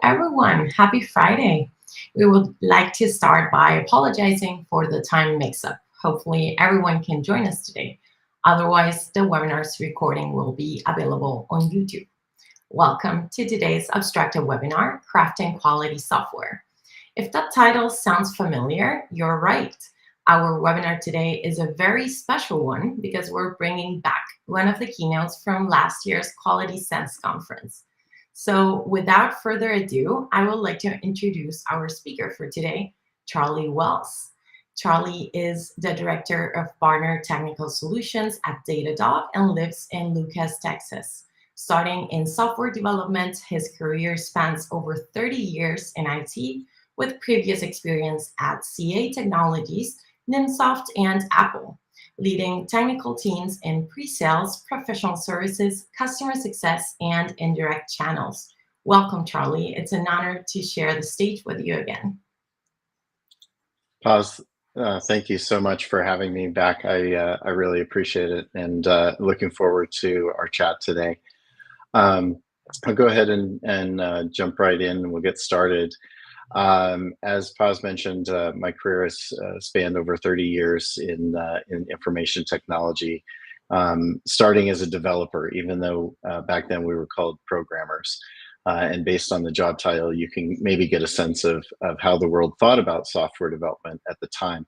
everyone. Happy Friday. We would like to start by apologizing for the time mix-up. Hopefully everyone can join us today. Otherwise, the webinar's recording will be available on YouTube. Welcome to today's Abstracta Webinar, Crafting Quality Software. If that title sounds familiar, you're right. Our webinar today is a very special one because we're bringing back one of the keynotes from last year's Quality Sense conference. So without further ado, I would like to introduce our speaker for today, Charlie Wells. Charlie is the Director of Partner Technical Solutions at Datadog and lives in Lucas, Texas. Starting in software development, his career spans over 30 years in IT, with previous experience at CA Technologies, Nimsoft, and Apple, leading technical teams in pre-sales, professional services, customer success, and indirect channels. Welcome, Charlie. It's an honor to share the stage with you again. Paz, thank you so much for having me back. I really appreciate it, and looking forward to our chat today. I'll go ahead and jump right in, and we'll get started. As Paz mentioned, my career has spanned over 30 years in information technology, starting as a developer, even though back then we were called programmers. And based on the job title, you can maybe get a sense of how the world thought about software development at the time.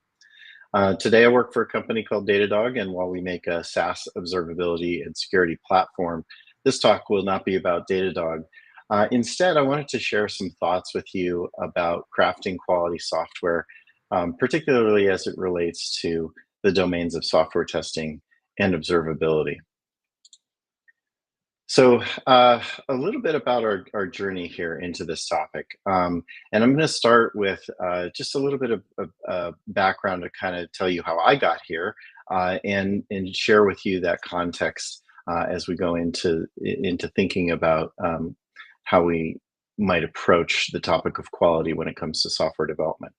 Today, I work for a company called Datadog, and while we make a SaaS observability and security platform, this talk will not be about Datadog. Instead, I wanted to share some thoughts with you about crafting quality software, particularly as it relates to the domains of software testing and observability. So a little bit about our journey here into this topic. And I'm going to start with just a little bit of background to kind of tell you how I got here and share with you that context as we go into thinking about how we might approach the topic of quality when it comes to software development.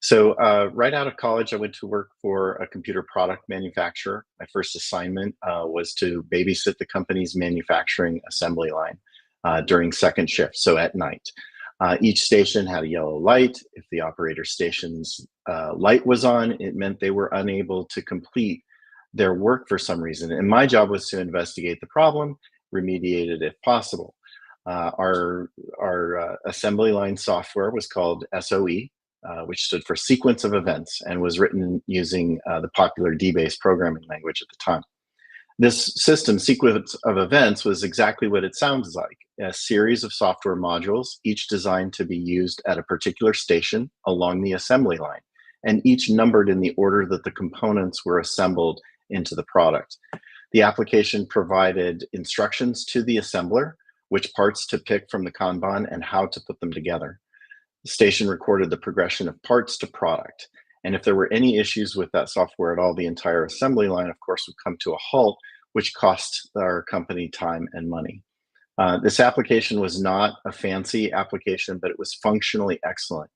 So right out of college, I went to work for a computer product manufacturer. My first assignment was to babysit the company's manufacturing assembly line during second shift, so at night. Each station had a yellow light. If the operator station's light was on, it meant they were unable to complete their work for some reason. And my job was to investigate the problem, remediate it if possible. Our assembly line software was called SOE, which stood for Sequence of Events, and was written using the popular D-based programming language at the time. This system, Sequence of Events, was exactly what it sounds like: a series of software modules, each designed to be used at a particular station along the assembly line, and each numbered in the order that the components were assembled into the product. The application provided instructions to the assembler, which parts to pick from the Kanban and how to put them together. The station recorded the progression of parts to product. And if there were any issues with that software at all, the entire assembly line, of course, would come to a halt, which cost our company time and money. This application was not a fancy application, but it was functionally excellent.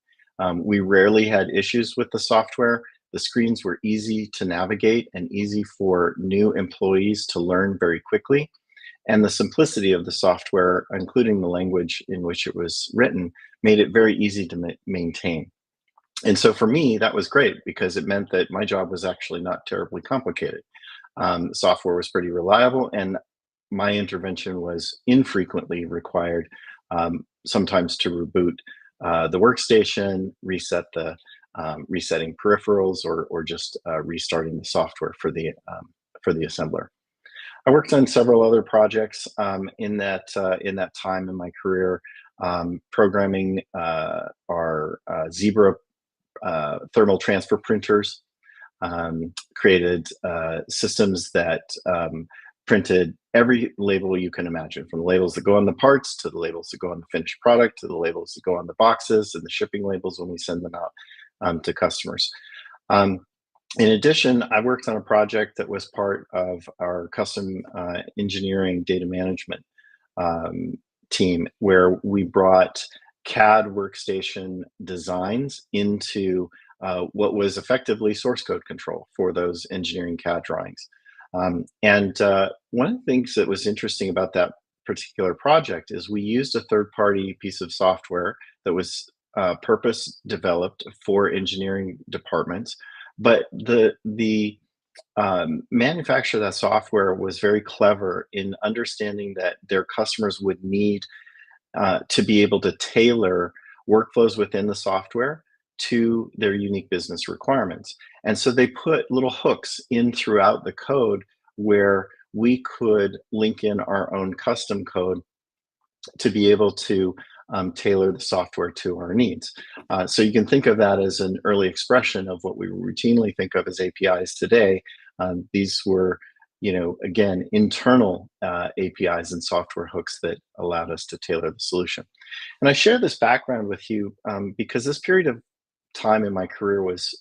We rarely had issues with the software. The screens were easy to navigate and easy for new employees to learn very quickly. And the simplicity of the software, including the language in which it was written, made it very easy to maintain. And so for me, that was great because it meant that my job was actually not terribly complicated. The software was pretty reliable, and my intervention was infrequently required, sometimes to reboot the workstation, reset the resetting peripherals, or just restarting the software for the assembler. I worked on several other projects in that time in my career, programming our Zebra thermal transfer printers, created systems that printed every label you can imagine, from the labels that go on the parts to the labels that go on the finished product to the labels that go on the boxes and the shipping labels when we send them out to customers. In addition, I worked on a project that was part of our custom engineering data management team, where we brought CAD workstation designs into what was effectively source code control for those engineering CAD drawings. And one of the things that was interesting about that particular project is we used a third-party piece of software that was purpose developed for engineering departments, but the manufacturer of that software was very clever in understanding that their customers would need to be able to tailor workflows within the software to their unique business requirements. And so they put little hooks in throughout the code where we could link in our own custom code to be able to tailor the software to our needs. So you can think of that as an early expression of what we routinely think of as APIs today. These were, again, internal APIs and software hooks that allowed us to tailor the solution. And I share this background with you because this period of time in my career was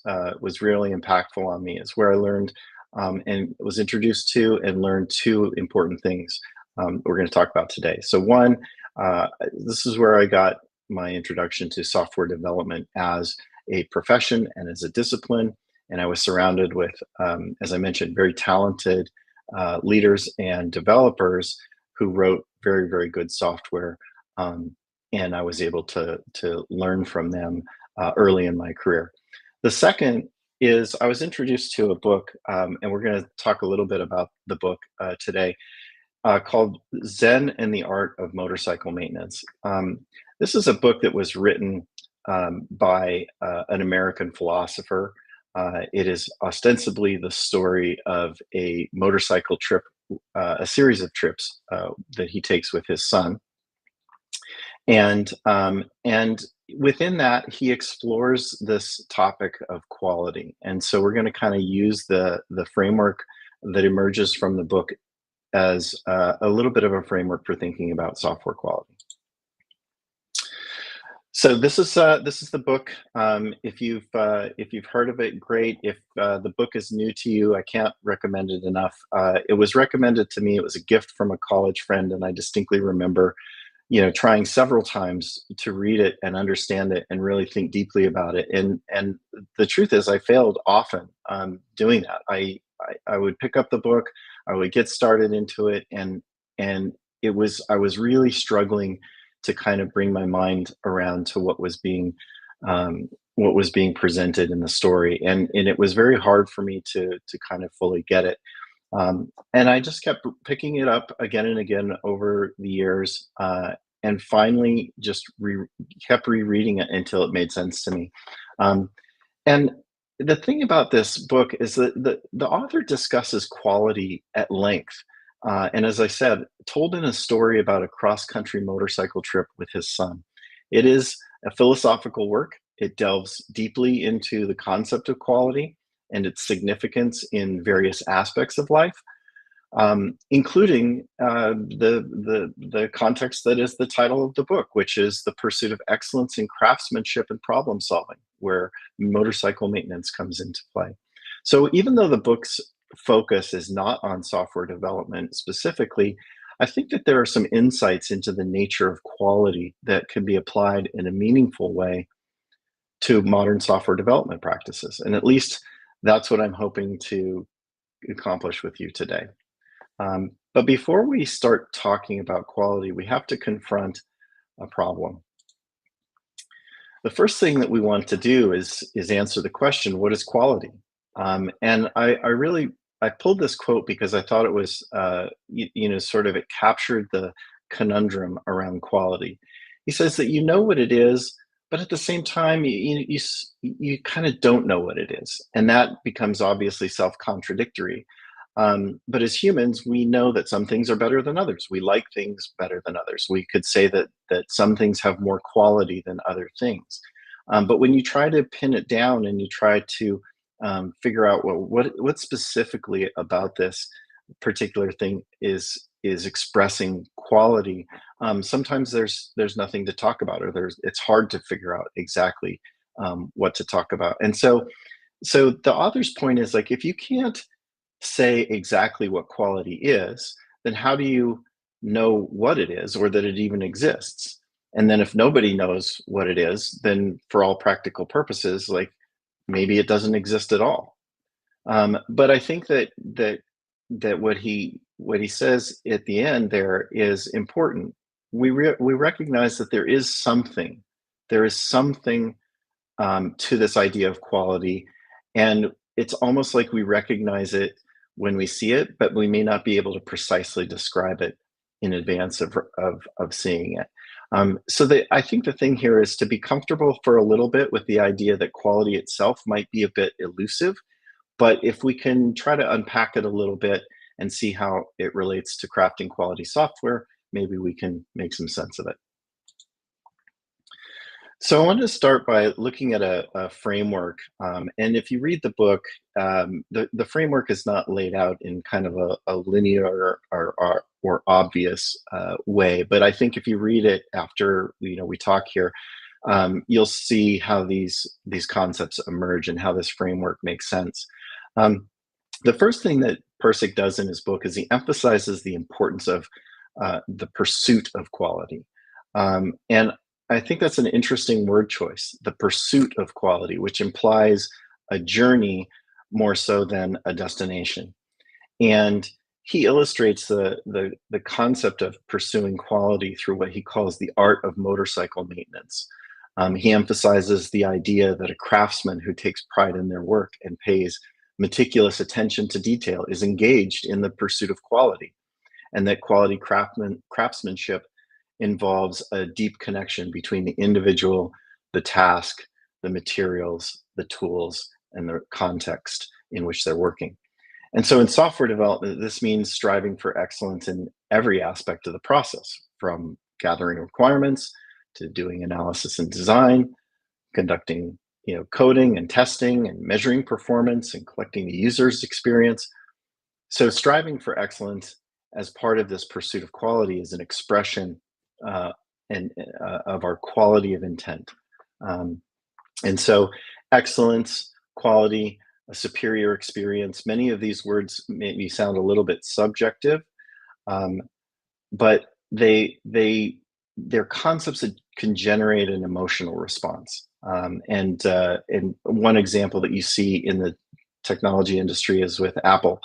really impactful on me. It's where I learned and was introduced to and learned two important things we're going to talk about today. So one, this is where I got my introduction to software development as a profession and as a discipline. And I was surrounded with, as I mentioned, very talented leaders and developers who wrote very, very good software. And I was able to learn from them early in my career. The second is I was introduced to a book, and we're going to talk a little bit about the book today, called Zen and the Art of Motorcycle Maintenance. This is a book that was written by an American philosopher. It is ostensibly the story of a motorcycle trip, a series of trips that he takes with his son. And within that, he explores this topic of quality. And so we're going to kind of use the framework that emerges from the book as a little bit of a framework for thinking about software quality. So this is the book. If you've heard of it, great. If the book is new to you, I can't recommend it enough. It was recommended to me. It was a gift from a college friend, and I distinctly remember, trying several times to read it and understand it and really think deeply about it. And the truth is, I failed often doing that. I would pick up the book, I would get started into it, and I was really struggling to kind of bring my mind around to what was being presented in the story, and it was very hard for me to kind of fully get it. And I just kept picking it up again and again over the years, and finally just kept rereading it until it made sense to me. And the thing about this book is that the author discusses quality at length. And as I said, told in a story about a cross-country motorcycle trip with his son. It is a philosophical work. It delves deeply into the concept of quality and its significance in various aspects of life, including the context that is the title of the book, which is the pursuit of excellence in craftsmanship and problem solving, where motorcycle maintenance comes into play. So even though the book's focus is not on software development specifically, I think that there are some insights into the nature of quality that can be applied in a meaningful way to modern software development practices. And at least that's what I'm hoping to accomplish with you today. But before we start talking about quality, we have to confront a problem. The first thing that we want to do is answer the question, what is quality? And I pulled this quote because I thought it was, sort of it captured the conundrum around quality. He says that you know what it is, but at the same time, you kind of don't know what it is. And that becomes obviously self-contradictory. But as humans, we know that some things are better than others. We like things better than others. We could say that some things have more quality than other things. But when you try to pin it down and you try to figure out what specifically about this particular thing is expressing quality, sometimes there's nothing to talk about, or it's hard to figure out exactly what to talk about. And so the author's point is, like, if you can't say exactly what quality is, then how do you know what it is, or that it even exists? And then if nobody knows what it is, then for all practical purposes, like, maybe it doesn't exist at all. But I think that what he what he says at the end there is important. We recognize that there is something to this idea of quality, and it's almost like we recognize it when we see it, but we may not be able to precisely describe it in advance of seeing it. I think the thing here is to be comfortable for a little bit with the idea that quality itself might be a bit elusive, but if we can try to unpack it a little bit and see how it relates to crafting quality software, maybe we can make some sense of it. So I wanted to start by looking at a framework. And if you read the book, the framework is not laid out in kind of a linear or obvious way. But I think if you read it after we talk here, you'll see how these concepts emerge and how this framework makes sense. The first thing that Persick does in his book is he emphasizes the importance of the pursuit of quality. And I think that's an interesting word choice, the pursuit of quality, which implies a journey more so than a destination. And he illustrates the concept of pursuing quality through what he calls the art of motorcycle maintenance. He emphasizes the idea that a craftsman who takes pride in their work and pays meticulous attention to detail is engaged in the pursuit of quality, and that quality craftsmanship involves a deep connection between the individual, the task, the materials, the tools, and the context in which they're working. And so in software development, this means striving for excellence in every aspect of the process, from gathering requirements to doing analysis and design, conducting coding and testing and measuring performance and collecting the user's experience. So striving for excellence as part of this pursuit of quality is an expression of our quality of intent. And so excellence, quality, a superior experience, many of these words maybe sound a little bit subjective, but they're concepts that can generate an emotional response. And one example that you see in the technology industry is with Apple.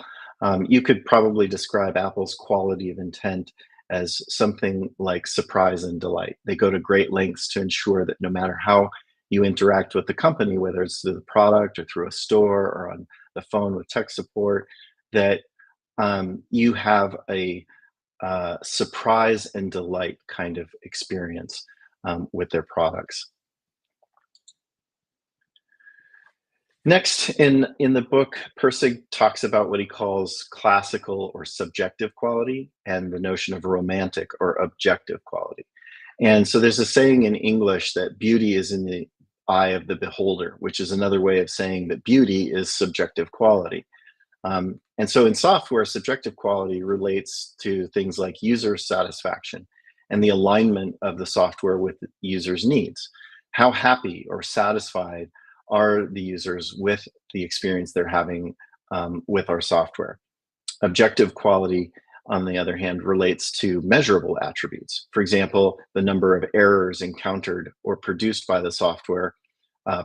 You could probably describe Apple's quality of intent as something like surprise and delight. They go to great lengths to ensure that no matter how you interact with the company, whether it's through the product or through a store or on the phone with tech support, that you have a surprise and delight kind of experience with their products. Next, in the book, Persick talks about what he calls classical or subjective quality and the notion of romantic or objective quality. And so there's a saying in English that beauty is in the eye of the beholder, which is another way of saying that beauty is subjective quality. And so in software, subjective quality relates to things like user satisfaction and the alignment of the software with the user's needs. How happy or satisfied are the users with the experience they're having with our software? Objective quality, on the other hand, relates to measurable attributes. For example, the number of errors encountered or produced by the software,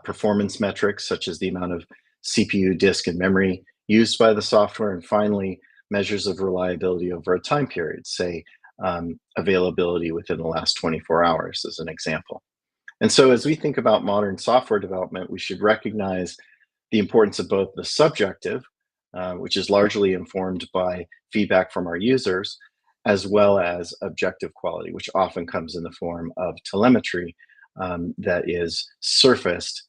performance metrics such as the amount of CPU, disk, and memory used by the software, and finally, measures of reliability over a time period, say availability within the last 24 hours as an example. And so as we think about modern software development, we should recognize the importance of both the subjective, which is largely informed by feedback from our users, as well as objective quality, which often comes in the form of telemetry that is surfaced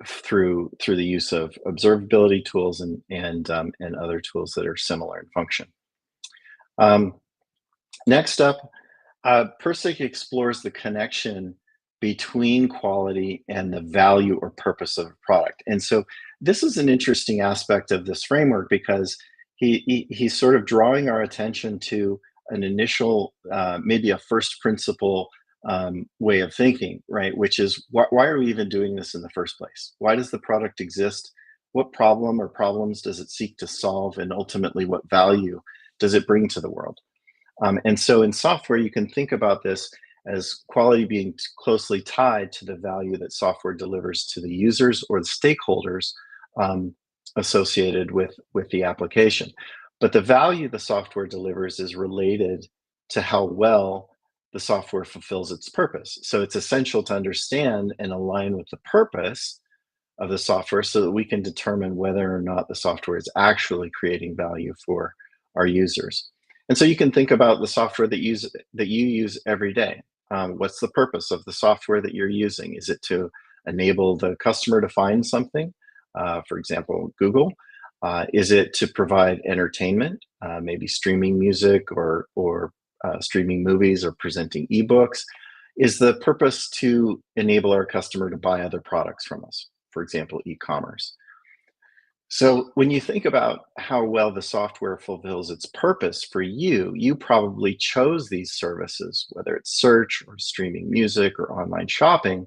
through the use of observability tools and other tools that are similar in function. Next up, Persick explores the connection between quality and the value or purpose of a product. And so this is an interesting aspect of this framework because he's sort of drawing our attention to an initial, maybe a first principle way of thinking, right? Which is, why are we even doing this in the first place? Why does the product exist? What problem or problems does it seek to solve? And ultimately, what value does it bring to the world? And so in software, you can think about this as quality being closely tied to the value that software delivers to the users or the stakeholders associated with the application. But the value the software delivers is related to how well the software fulfills its purpose. So it's essential to understand and align with the purpose of the software so that we can determine whether or not the software is actually creating value for our users. And so you can think about the software that you use every day. What's the purpose of the software that you're using? Is it to enable the customer to find something? For example, Google. Is it to provide entertainment, maybe streaming music or streaming movies or presenting ebooks? Is the purpose to enable our customer to buy other products from us, for example, e-commerce? So when you think about how well the software fulfills its purpose for you, you probably chose these services, whether it's search or streaming music or online shopping,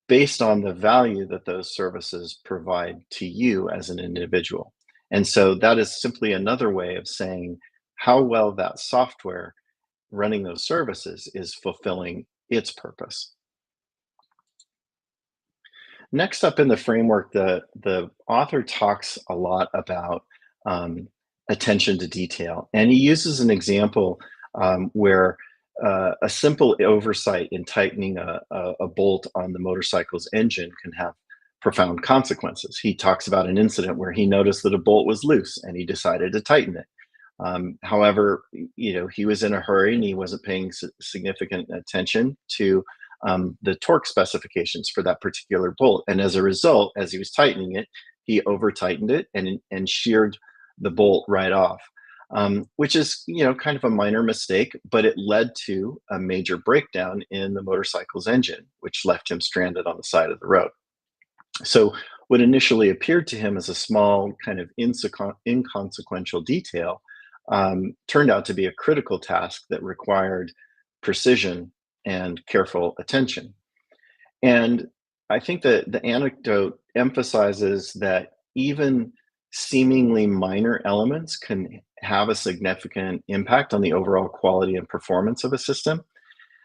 based on the value that those services provide to you as an individual. And so that is simply another way of saying how well that software running those services is fulfilling its purpose. Next up in the framework, the author talks a lot about um, attention to detail. And he uses an example where a simple oversight in tightening a bolt on the motorcycle's engine can have profound consequences. He talks about an incident where he noticed that a bolt was loose and he decided to tighten it. However, he was in a hurry and he wasn't paying significant attention to the torque specifications for that particular bolt. And as a result, as he was tightening it, he over tightened it and sheared the bolt right off, which is kind of a minor mistake, but it led to a major breakdown in the motorcycle's engine, which left him stranded on the side of the road. So what initially appeared to him as a small kind of inconsequential detail turned out to be a critical task that required precision and careful attention. And I think that the anecdote emphasizes that even seemingly minor elements can have a significant impact on the overall quality and performance of a system,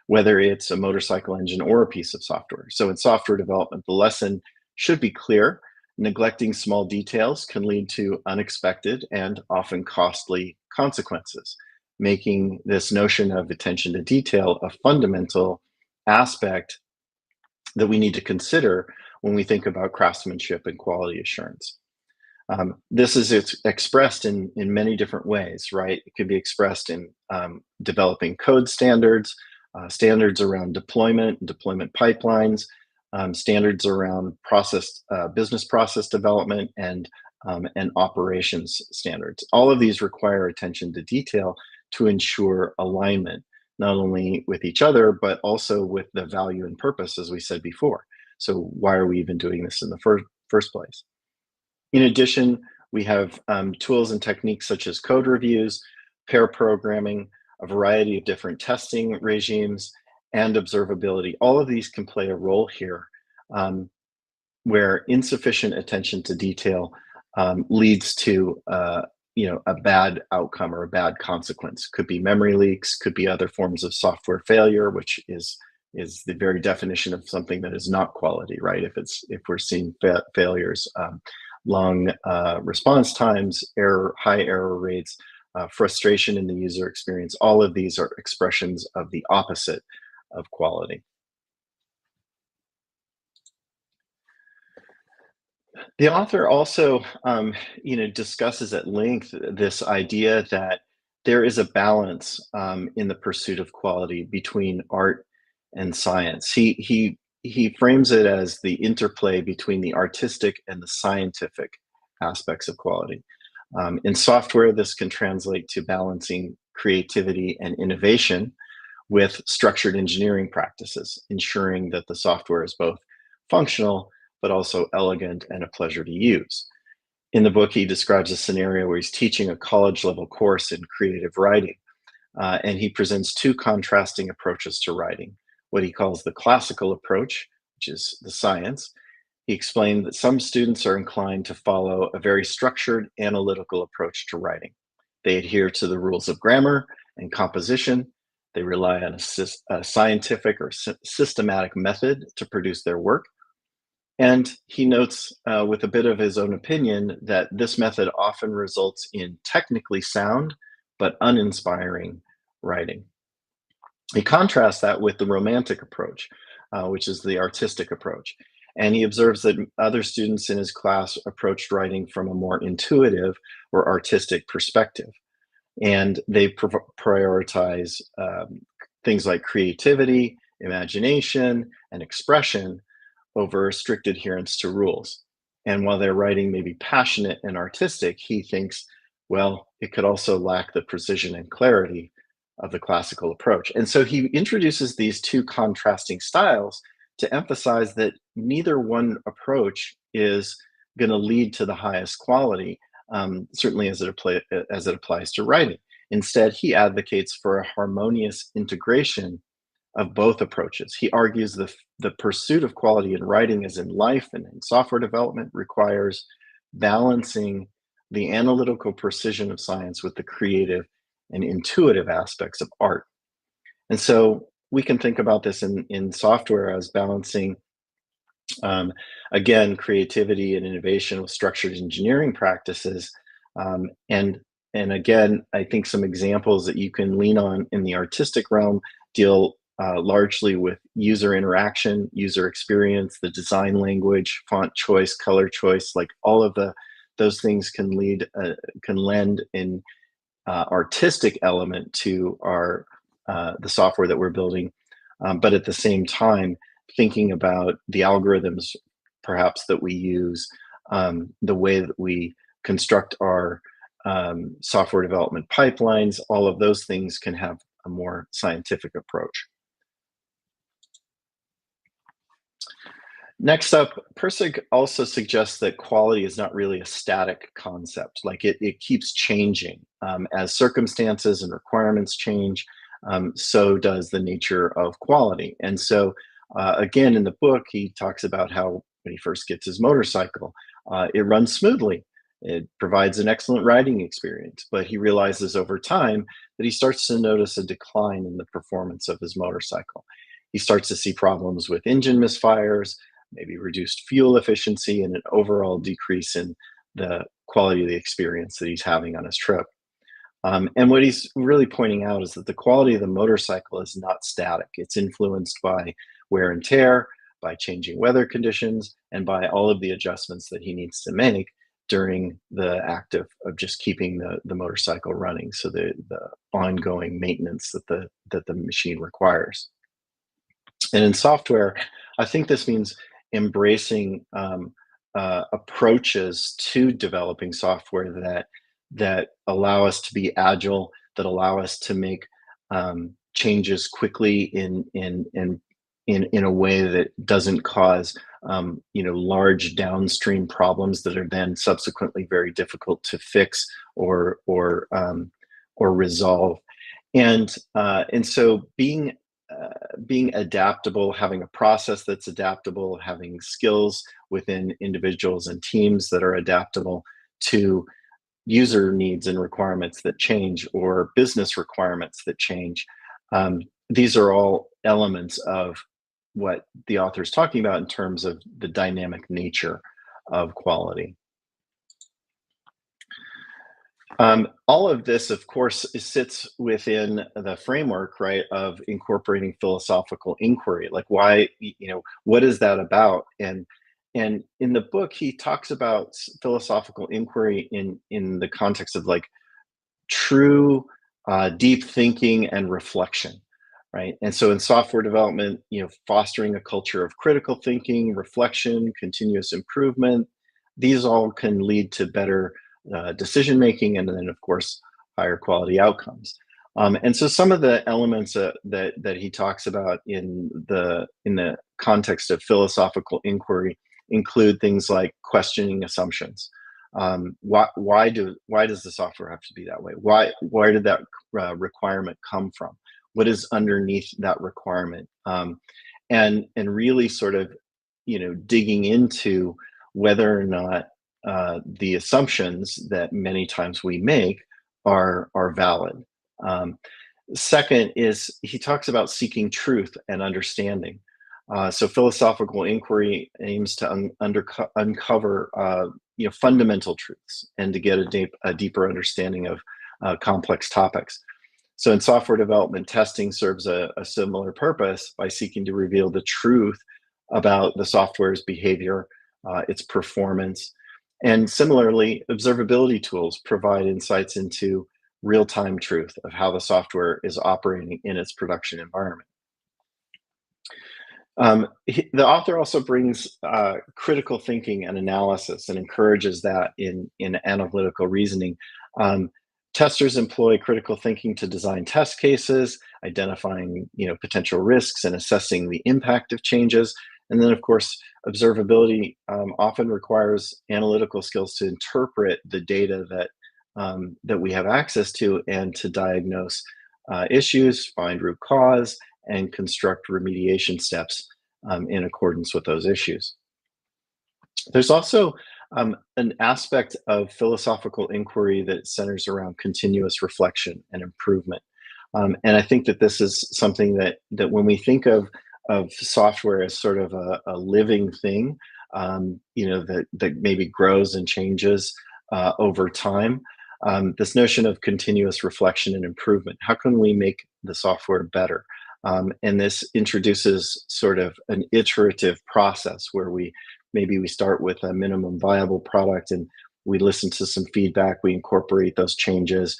whether it's a motorcycle engine or a piece of software. So in software development, the lesson should be clear. Neglecting small details can lead to unexpected and often costly consequences, making this notion of attention to detail a fundamental aspect that we need to consider when we think about craftsmanship and quality assurance. This is expressed in many different ways, right? It can be expressed in developing code standards, standards around deployment pipelines, standards around business process development, and operations standards. All of these require attention to detail to ensure alignment, not only with each other, but also with the value and purpose, as we said before. So why are we even doing this in the first place? In addition, we have tools and techniques such as code reviews, pair programming, a variety of different testing regimes, and observability. All of these can play a role here, where insufficient attention to detail leads to a bad outcome or a bad consequence. Could be memory leaks, could be other forms of software failure, which is the very definition of something that is not quality, right? If we're seeing failures, long response times, high error rates, frustration in the user experience, all of these are expressions of the opposite of quality. The author also, discusses at length this idea that there is a balance in the pursuit of quality between art and science. He frames it as the interplay between the artistic and the scientific aspects of quality. In software, this can translate to balancing creativity and innovation with structured engineering practices, ensuring that the software is both functional but also elegant and a pleasure to use. In the book, he describes a scenario where he's teaching a college level course in creative writing, and he presents two contrasting approaches to writing: what he calls the classical approach, which is the science. He explained that some students are inclined to follow a very structured, analytical approach to writing. They adhere to the rules of grammar and composition. They rely on a scientific or systematic method to produce their work. And he notes, with a bit of his own opinion, that this method often results in technically sound but uninspiring writing. He contrasts that with the romantic approach, which is the artistic approach. And he observes that other students in his class approached writing from a more intuitive or artistic perspective. And they prioritize things like creativity, imagination, and expression over strict adherence to rules. And while their writing may be passionate and artistic, he thinks, well, it could also lack the precision and clarity of the classical approach. And so he introduces these two contrasting styles to emphasize that neither one approach is going to lead to the highest quality, certainly as it applies to writing. Instead, he advocates for a harmonious integration of both approaches. He argues the pursuit of quality in writing, as in life and in software development, requires balancing the analytical precision of science with the creative and intuitive aspects of art. And so we can think about this in software as balancing, again, creativity and innovation with structured engineering practices. And again, I think some examples that you can lean on in the artistic realm deal largely with user interaction, user experience, the design language, font choice, color choice, like all of those things can lend an artistic element to the software that we're building. But at the same time, thinking about the algorithms perhaps that we use, the way that we construct our software development pipelines, all of those things can have a more scientific approach. Next up, Pirsig also suggests that quality is not really a static concept. Like it keeps changing. As circumstances and requirements change, so does the nature of quality. And so, again, in the book, he talks about how when he first gets his motorcycle, it runs smoothly. It provides an excellent riding experience, but he realizes over time that he starts to notice a decline in the performance of his motorcycle. He starts to see problems with engine misfires, maybe reduced fuel efficiency, and an overall decrease in the quality of the experience that he's having on his trip. And what he's really pointing out is that the quality of the motorcycle is not static. It's influenced by wear and tear, by changing weather conditions, and by all of the adjustments that he needs to make during the act of just keeping the motorcycle running. So the ongoing maintenance that the machine requires. And in software, I think this means embracing approaches to developing software that allow us to be agile, that allow us to make changes quickly in a way that doesn't cause large downstream problems that are then subsequently very difficult to fix or resolve. And so being adaptable, having a process that's adaptable, having skills within individuals and teams that are adaptable to user needs and requirements that change or business requirements that change. These are all elements of what the author is talking about in terms of the dynamic nature of quality. All of this, of course, sits within the framework, right, of incorporating philosophical inquiry. Like, why, what is that about? And in the book, he talks about philosophical inquiry in the context of like true deep thinking and reflection, right? And so in software development, fostering a culture of critical thinking, reflection, continuous improvement, these all can lead to better decision making, and then of course higher quality outcomes. And so some of the elements that he talks about in the context of philosophical inquiry include things like questioning assumptions. Why does the software have to be that way? Where did that requirement come from? What is underneath that requirement? And really sort of digging into whether or not the assumptions that many times we make are valid. Second is he talks about seeking truth and understanding. So philosophical inquiry aims to uncover fundamental truths and to get a deeper understanding of complex topics. So in software development, testing serves a similar purpose by seeking to reveal the truth about the software's behavior, its performance. And similarly, observability tools provide insights into real-time truth of how the software is operating in its production environment. The author also brings critical thinking and analysis and encourages that in analytical reasoning. Um, Testers employ critical thinking to design test cases, identifying potential risks and assessing the impact of changes. And then, of course, observability often requires analytical skills to interpret the data that we have access to and to diagnose issues, find root cause, and construct remediation steps in accordance with those issues. There's also an aspect of philosophical inquiry that centers around continuous reflection and improvement. And I think that this is something that when we think of software as sort of a living thing, that maybe grows and changes over time, this notion of continuous reflection and improvement. How can we make the software better? And this introduces sort of an iterative process where we start with a minimum viable product and we listen to some feedback, we incorporate those changes,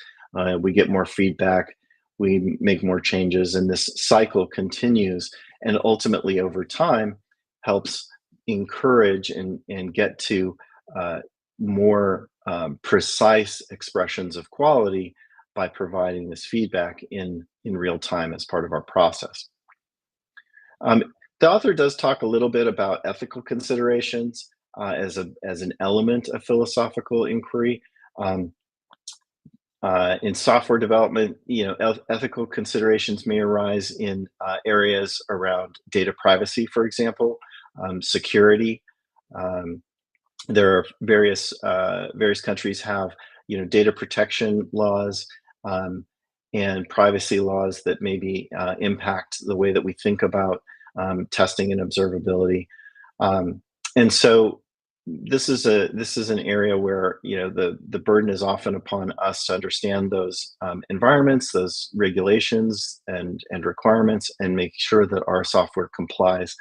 we get more feedback, we make more changes, and this cycle continues and ultimately over time helps encourage and get to more precise expressions of quality by providing this feedback in real time as part of our process. The author does talk a little bit about ethical considerations as an element of philosophical inquiry. In software development, ethical considerations may arise in areas around data privacy, for example, security. There are various countries have data protection laws and privacy laws that maybe impact the way that we think about testing and observability. And so this is an area where the burden is often upon us to understand those environments, those regulations and requirements, and make sure that our software complies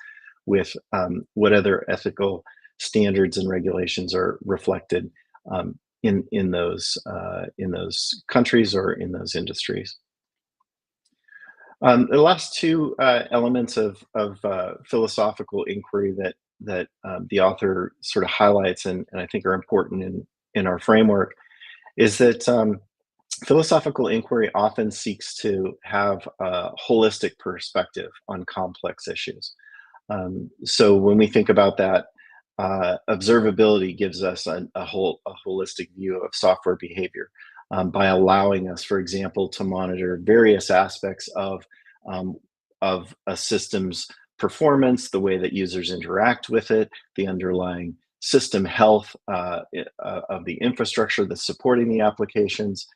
with what other ethical standards and regulations are reflected in those countries or in those industries. The last two elements of philosophical inquiry that the author sort of highlights and I think are important in our framework is that philosophical inquiry often seeks to have a holistic perspective on complex issues. So when we think about that, observability gives us a holistic view of software behavior by allowing us, for example, to monitor various aspects of a system's performance, the way that users interact with it, the underlying system health of the infrastructure that's supporting the applications.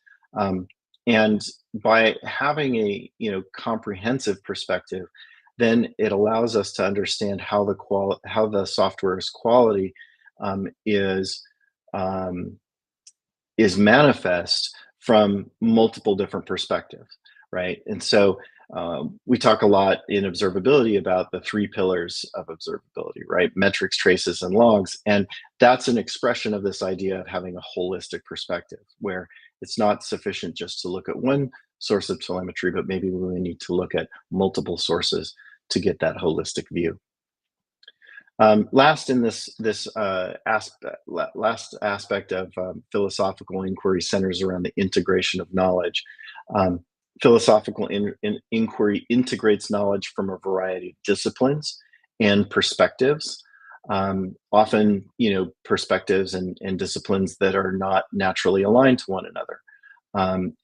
And by having a comprehensive perspective, then it allows us to understand how the software's quality is manifest from multiple different perspectives, right? And so we talk a lot in observability about the three pillars of observability, right? Metrics, traces, and logs. And that's an expression of this idea of having a holistic perspective, where it's not sufficient just to look at one source of telemetry, but maybe we really need to look at multiple sources to get that holistic view. Last in this last aspect of philosophical inquiry centers around the integration of knowledge. Philosophical inquiry integrates knowledge from a variety of disciplines and perspectives, often perspectives and disciplines that are not naturally aligned to one another.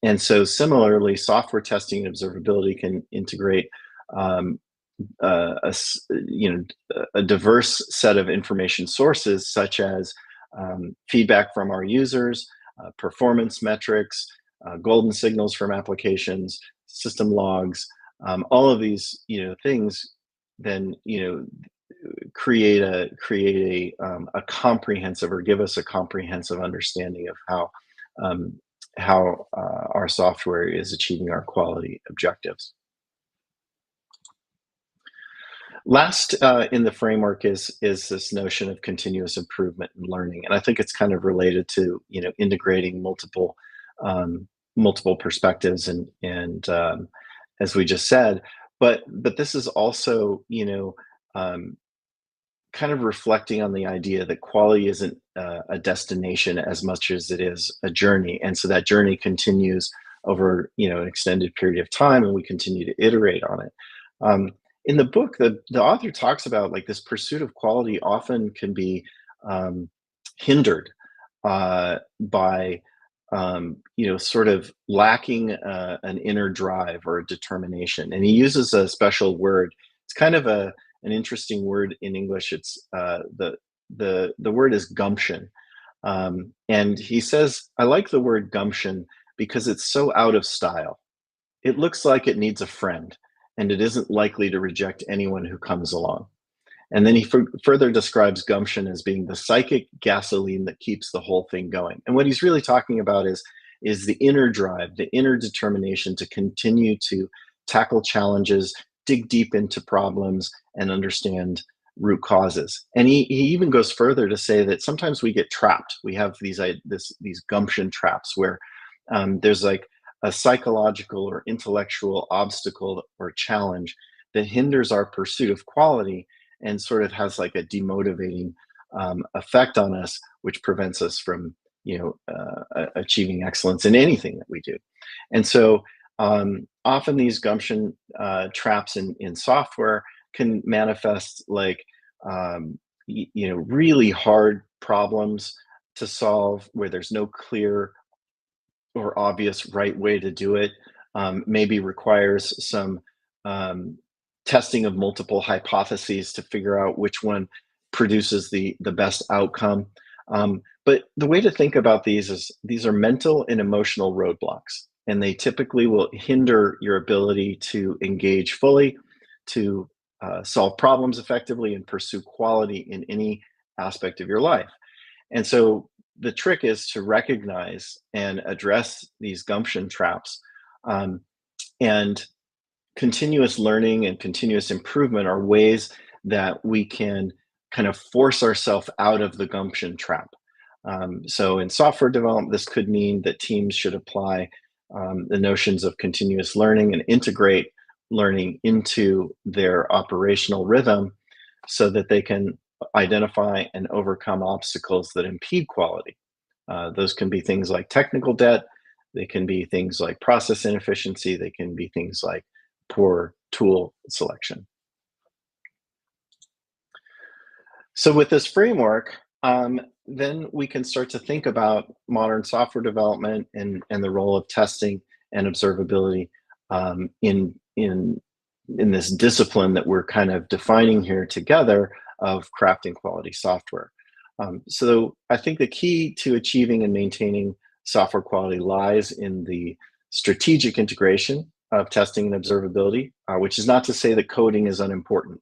And so similarly, software testing and observability can integrate a diverse set of information sources, such as feedback from our users, performance metrics, golden signals from applications, system logs. All of these things then create a comprehensive, or give us a comprehensive understanding of um, how our software is achieving our quality objectives. Last in the framework is this notion of continuous improvement and learning, and I think it's kind of related to integrating multiple perspectives and as we just said, but this is also um, kind of reflecting on the idea that quality isn't a destination as much as it is a journey, and so that journey continues over an extended period of time, and we continue to iterate on it. Um, in the book, the author talks about like this pursuit of quality often can be um, hindered by sort of lacking an inner drive or a determination, and he uses a special word. It's kind of an interesting word in English. It's the word is gumption, and he says, "I like the word gumption because it's so out of style. It looks like it needs a friend, and it isn't likely to reject anyone who comes along." And then he further describes gumption as being the psychic gasoline that keeps the whole thing going. And what he's really talking about is the inner drive, the inner determination to continue to tackle challenges, dig deep into problems, and understand root causes. And he even goes further to say that sometimes we get trapped. We have these gumption traps where there's like a psychological or intellectual obstacle or challenge that hinders our pursuit of quality and sort of has like a demotivating effect on us, which prevents us from achieving excellence in anything that we do. And so often these gumption traps in software can manifest like really hard problems to solve where there's no clear or obvious right way to do it. Maybe requires some um, testing of multiple hypotheses to figure out which one produces the best outcome. But the way to think about these is these are mental and emotional roadblocks, and they typically will hinder your ability to engage fully, to solve problems effectively, and pursue quality in any aspect of your life. And so the trick is to recognize and address these gumption traps. Um, and continuous learning and continuous improvement are ways that we can kind of force ourselves out of the gumption trap. So in software development, this could mean that teams should apply the notions of continuous learning and integrate learning into their operational rhythm so that they can identify and overcome obstacles that impede quality. Those can be things like technical debt, they can be things like process inefficiency, they can be things like poor tool selection. So with this framework, then we can start to think about modern software development and the role of testing and observability in this discipline that we're kind of defining here together of crafting quality software. So I think the key to achieving and maintaining software quality lies in the strategic integration of testing and observability, which is not to say that coding is unimportant.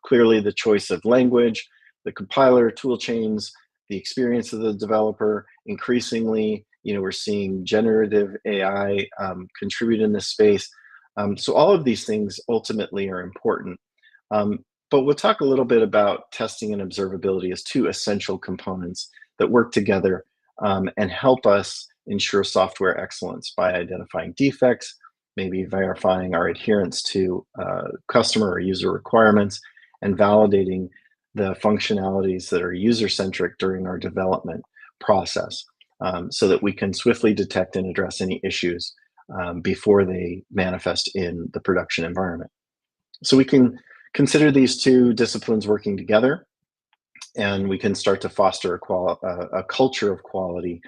Clearly, the choice of language, the compiler, tool chains, the experience of the developer, increasingly, we're seeing generative AI contribute in this space. So all of these things ultimately are important. But we'll talk a little bit about testing and observability as two essential components that work together and help us ensure software excellence by identifying defects, maybe verifying our adherence to customer or user requirements, and validating the functionalities that are user-centric during our development process so that we can swiftly detect and address any issues before they manifest in the production environment. So we can consider these two disciplines working together, and we can start to foster a culture of quality,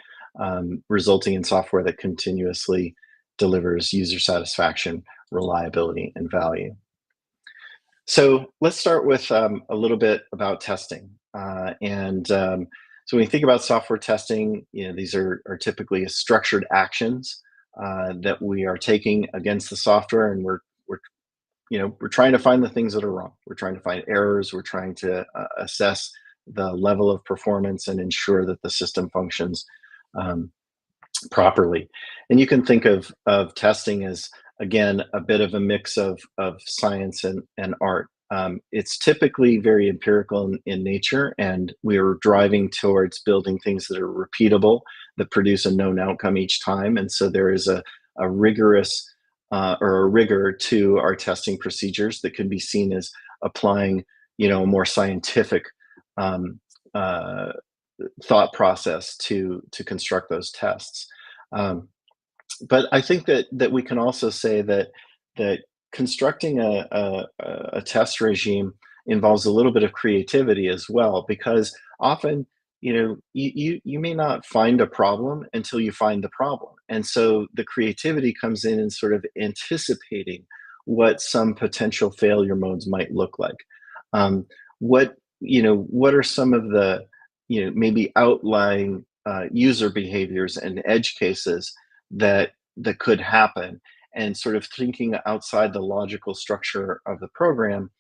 resulting in software that continuously delivers user satisfaction, reliability, and value. So let's start with a little bit about testing. So when you think about software testing, these are typically structured actions that we are taking against the software, and we're we're trying to find the things that are wrong. We're trying to find errors. We're trying to assess the level of performance and ensure that the system functions um, properly. And you can think of testing as, again, a bit of a mix of science and art. It's typically very empirical in nature, and we're driving towards building things that are repeatable, that produce a known outcome each time. And so there is a rigorous or a rigor to our testing procedures that can be seen as applying, a more scientific um, uh, thought process to construct those tests. Um, but I think that we can also say that constructing a test regime involves a little bit of creativity as well, because often, you may not find a problem until you find the problem. And so the creativity comes in sort of anticipating what some potential failure modes might look like. Um, what are some of the, maybe outlying user behaviors and edge cases that could happen, and sort of thinking outside the logical structure of the program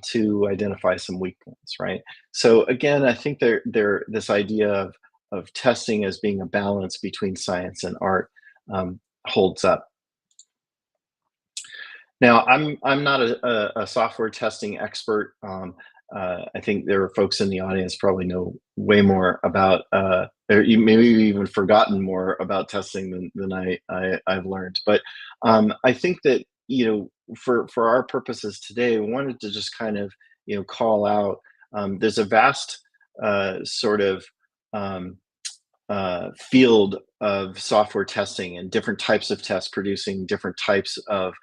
to identify some weak points, right? So again, I think there this idea of testing as being a balance between science and art holds up. Now, I'm not a software testing expert. I think there are folks in the audience probably know way more about, or maybe even forgotten more about testing than I've learned. But I think that, for our purposes today, we wanted to just kind of, call out. There's a vast sort of um, field of software testing, and different types of tests producing different types of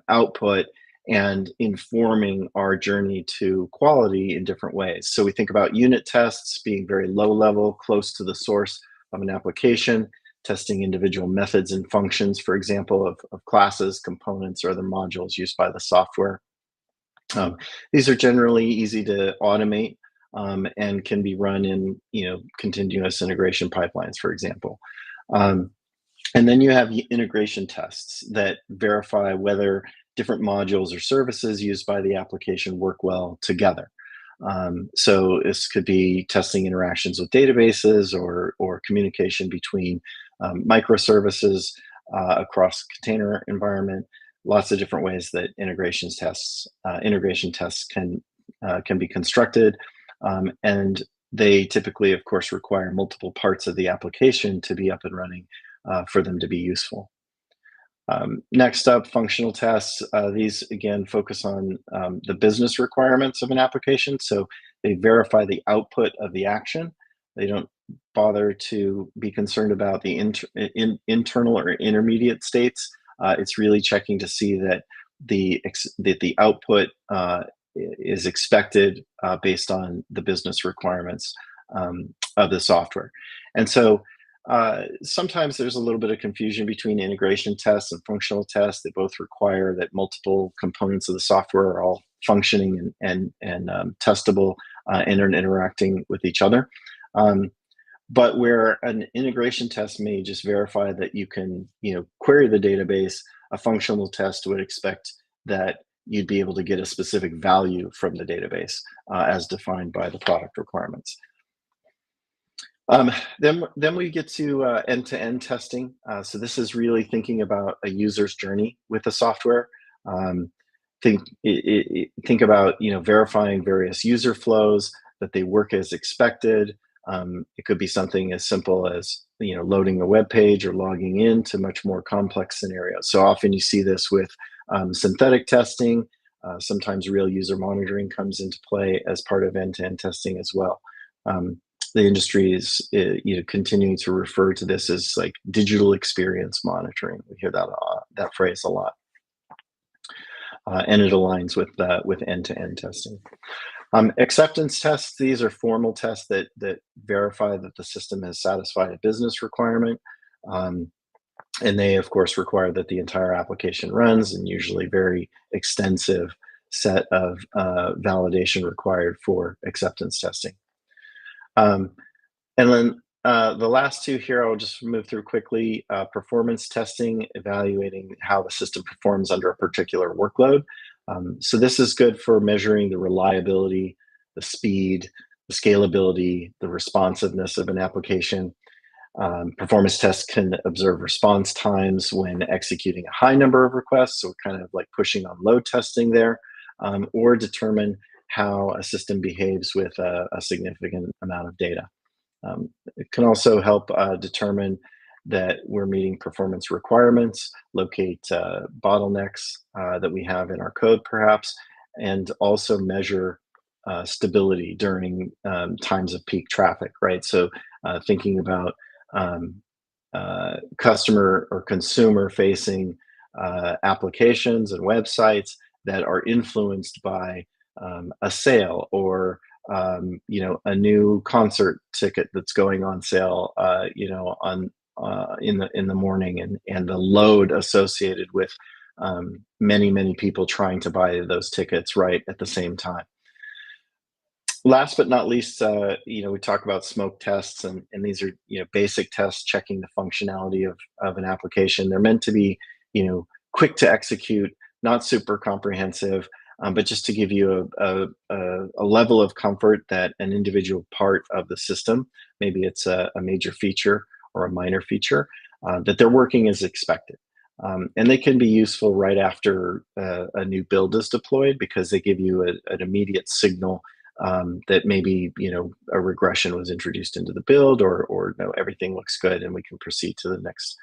output and informing our journey to quality in different ways. So we think about unit tests being very low level, close to the source of an application, testing individual methods and functions, for example, of classes, components, or other modules used by the software. Um, these are generally easy to automate and can be run in, continuous integration pipelines, for example. Um, and then you have integration tests that verify whether different modules or services used by the application work well together. So this could be testing interactions with databases, or communication between microservices across container environment. Lots of different ways that integration tests can be constructed, and they typically, of course, require multiple parts of the application to be up and running for them to be useful. Next up, functional tests. These, again, focus on the business requirements of an application. So they verify the output of the action. They don't bother to be concerned about the internal or intermediate states. It's really checking to see that the output is expected based on the business requirements of the software. And so sometimes there's a little bit of confusion between integration tests and functional tests. They both require that multiple components of the software are all functioning and testable and are interacting with each other. But where an integration test may just verify that you can, query the database, a functional test would expect that you'd be able to get a specific value from the database as defined by the product requirements. Then we get to end-to-end testing. So this is really thinking about a user's journey with the software. Think about verifying various user flows, that they work as expected. It could be something as simple as loading a web page or logging in, to much more complex scenarios. So often you see this with synthetic testing. Sometimes real user monitoring comes into play as part of end-to-end testing as well. The industry is continuing to refer to this as like digital experience monitoring. We hear that phrase a lot, and it aligns with end-to-end testing. Acceptance tests. These are formal tests that verify that the system has satisfied a business requirement, and they of course require that the entire application runs, and usually very extensive set of validation required for acceptance testing. And then The last two here, I'll just move through quickly. Performance testing, evaluating how the system performs under a particular workload. So this is good for measuring the reliability, the speed, the scalability, the responsiveness of an application. Performance tests can observe response times when executing a high number of requests, so kind of like pushing on load testing there, or determine how a system behaves with a significant amount of data. It can also help determine that we're meeting performance requirements, locate bottlenecks that we have in our code perhaps, and also measure stability during times of peak traffic, right? So thinking about um, customer or consumer facing applications and websites that are influenced by a sale or a new concert ticket that's going on sale, on in the morning, and the load associated with many people trying to buy those tickets right at the same time. Last but not least, we talk about smoke tests, and these are basic tests checking the functionality of an application. They're meant to be quick to execute, not super comprehensive, but just to give you a level of comfort that an individual part of the system, maybe it's a major feature or a minor feature, that they're working as expected. And they can be useful right after a new build is deployed because they give you an immediate signal that maybe a regression was introduced into the build, or no, everything looks good and we can proceed to the next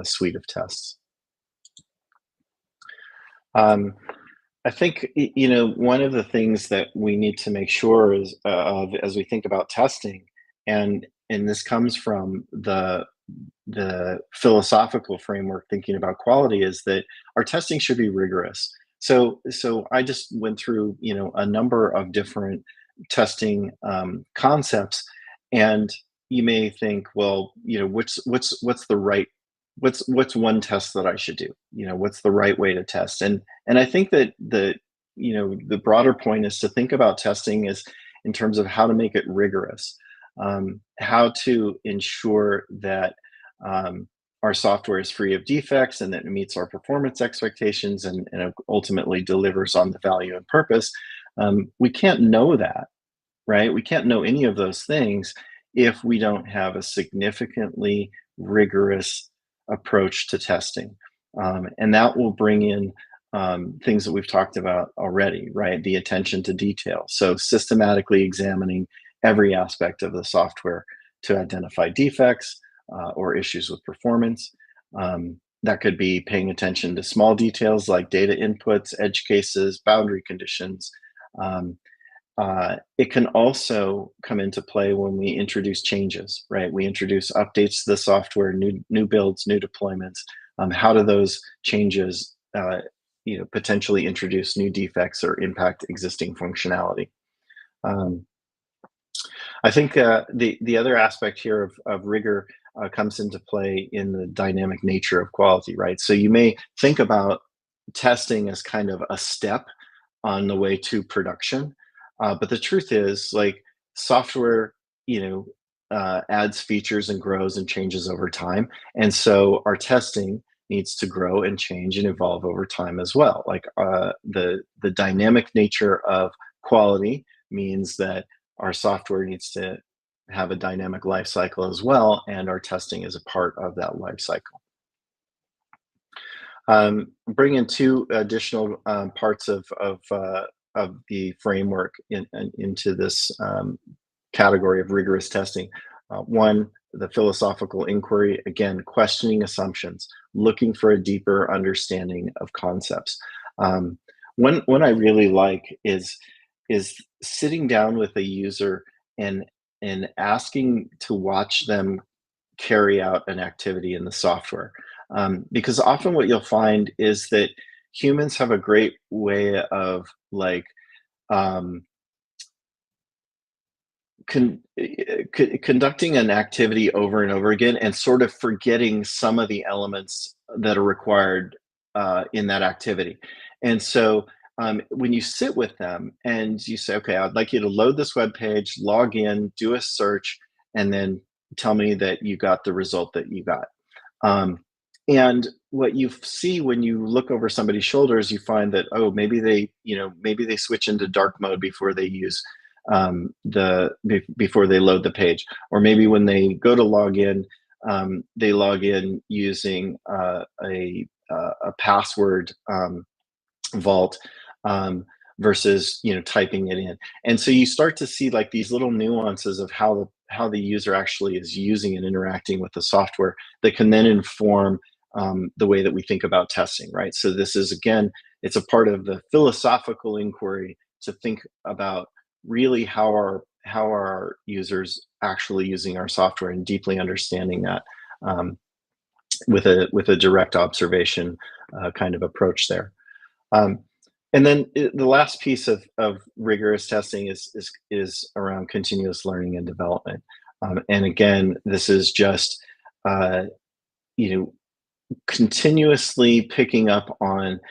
suite of tests. I think one of the things that we need to make sure is of as we think about testing, and this comes from the philosophical framework thinking about quality, is that our testing should be rigorous. So I just went through a number of different testing concepts, and you may think, well, what's the right what's one test that I should do? What's the right way to test? And I think that the broader point is to think about testing as in terms of how to make it rigorous, how to ensure that our software is free of defects and that it meets our performance expectations and ultimately delivers on the value and purpose. We can't know that, right? We can't know any of those things if we don't have a significantly rigorous approach to testing. And that will bring in things that we've talked about already, right? The attention to detail. So systematically examining every aspect of the software to identify defects or issues with performance. That could be paying attention to small details like data inputs, edge cases, boundary conditions. It can also come into play when we introduce changes, right? We introduce updates to the software, new builds, new deployments. How do those changes, potentially introduce new defects or impact existing functionality? I think the other aspect here of rigor comes into play in the dynamic nature of quality, right? So you may think about testing as kind of a step on the way to production, but the truth is, like, software, adds features and grows and changes over time, and so our testing needs to grow and change and evolve over time as well. Like the dynamic nature of quality means that our software needs to have a dynamic life cycle as well, and our testing is a part of that life cycle. Bring in two additional parts of the framework into this category of rigorous testing. One, the philosophical inquiry, again, questioning assumptions, looking for a deeper understanding of concepts. One I really like is sitting down with a user and asking to watch them carry out an activity in the software. Because often what you'll find is that humans have a great way of conducting an activity over and over again and sort of forgetting some of the elements that are required in that activity. And so when you sit with them and you say, okay, I'd like you to load this web page, log in, do a search, and then tell me that you got the result that you got. Um, and what you see when you look over somebody's shoulders, you find that, oh, maybe maybe they switch into dark mode before they use before they load the page, or maybe when they go to log in, they log in using a password vault, versus typing it in. And so you start to see like these little nuances of how the user actually is using and interacting with the software that can then inform the way that we think about testing, right? So this is, again, it's a part of the philosophical inquiry to think about really how are our users actually using our software, and deeply understanding that, with a direct observation kind of approach there. Um, and then the last piece of rigorous testing is around continuous learning and development. And again, this is just uh, you know continuously picking up on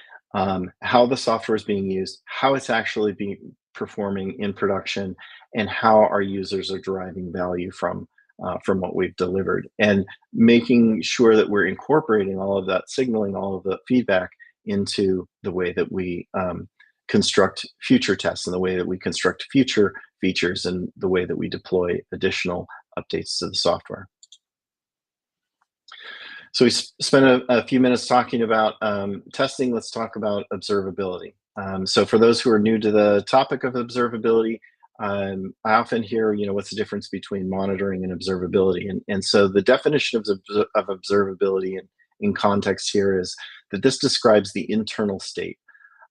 how the software is being used, how it's actually being performing in production, and how our users are deriving value from what we've delivered, and making sure that we're incorporating all of that, signaling all of the feedback into the way that we construct future tests, and the way that we construct future features, and the way that we deploy additional updates to the software. So we spent a few minutes talking about testing. Let's talk about observability. So for those who are new to the topic of observability, I often hear, what's the difference between monitoring and observability? And so the definition of observability in context here is that this describes the internal state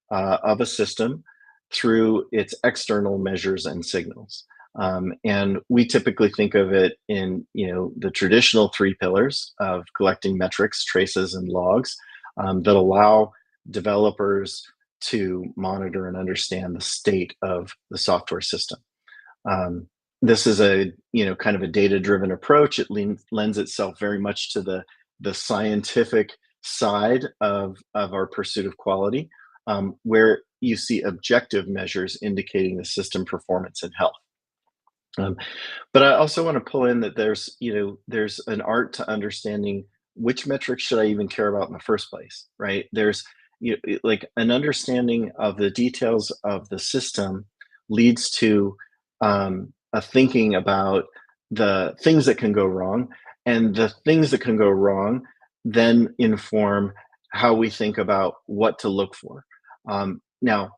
of a system through its external measures and signals. And we typically think of it in the traditional three pillars of collecting metrics, traces, and logs that allow developers to monitor and understand the state of the software system. This is a kind of a data-driven approach. It lends itself very much to the scientific side of our pursuit of quality, where you see objective measures indicating the system performance and health. But I also want to pull in that there's an art to understanding which metrics should I even care about in the first place, right? There's like an understanding of the details of the system leads to a thinking about the things that can go wrong, and the things that can go wrong then inform how we think about what to look for. Now,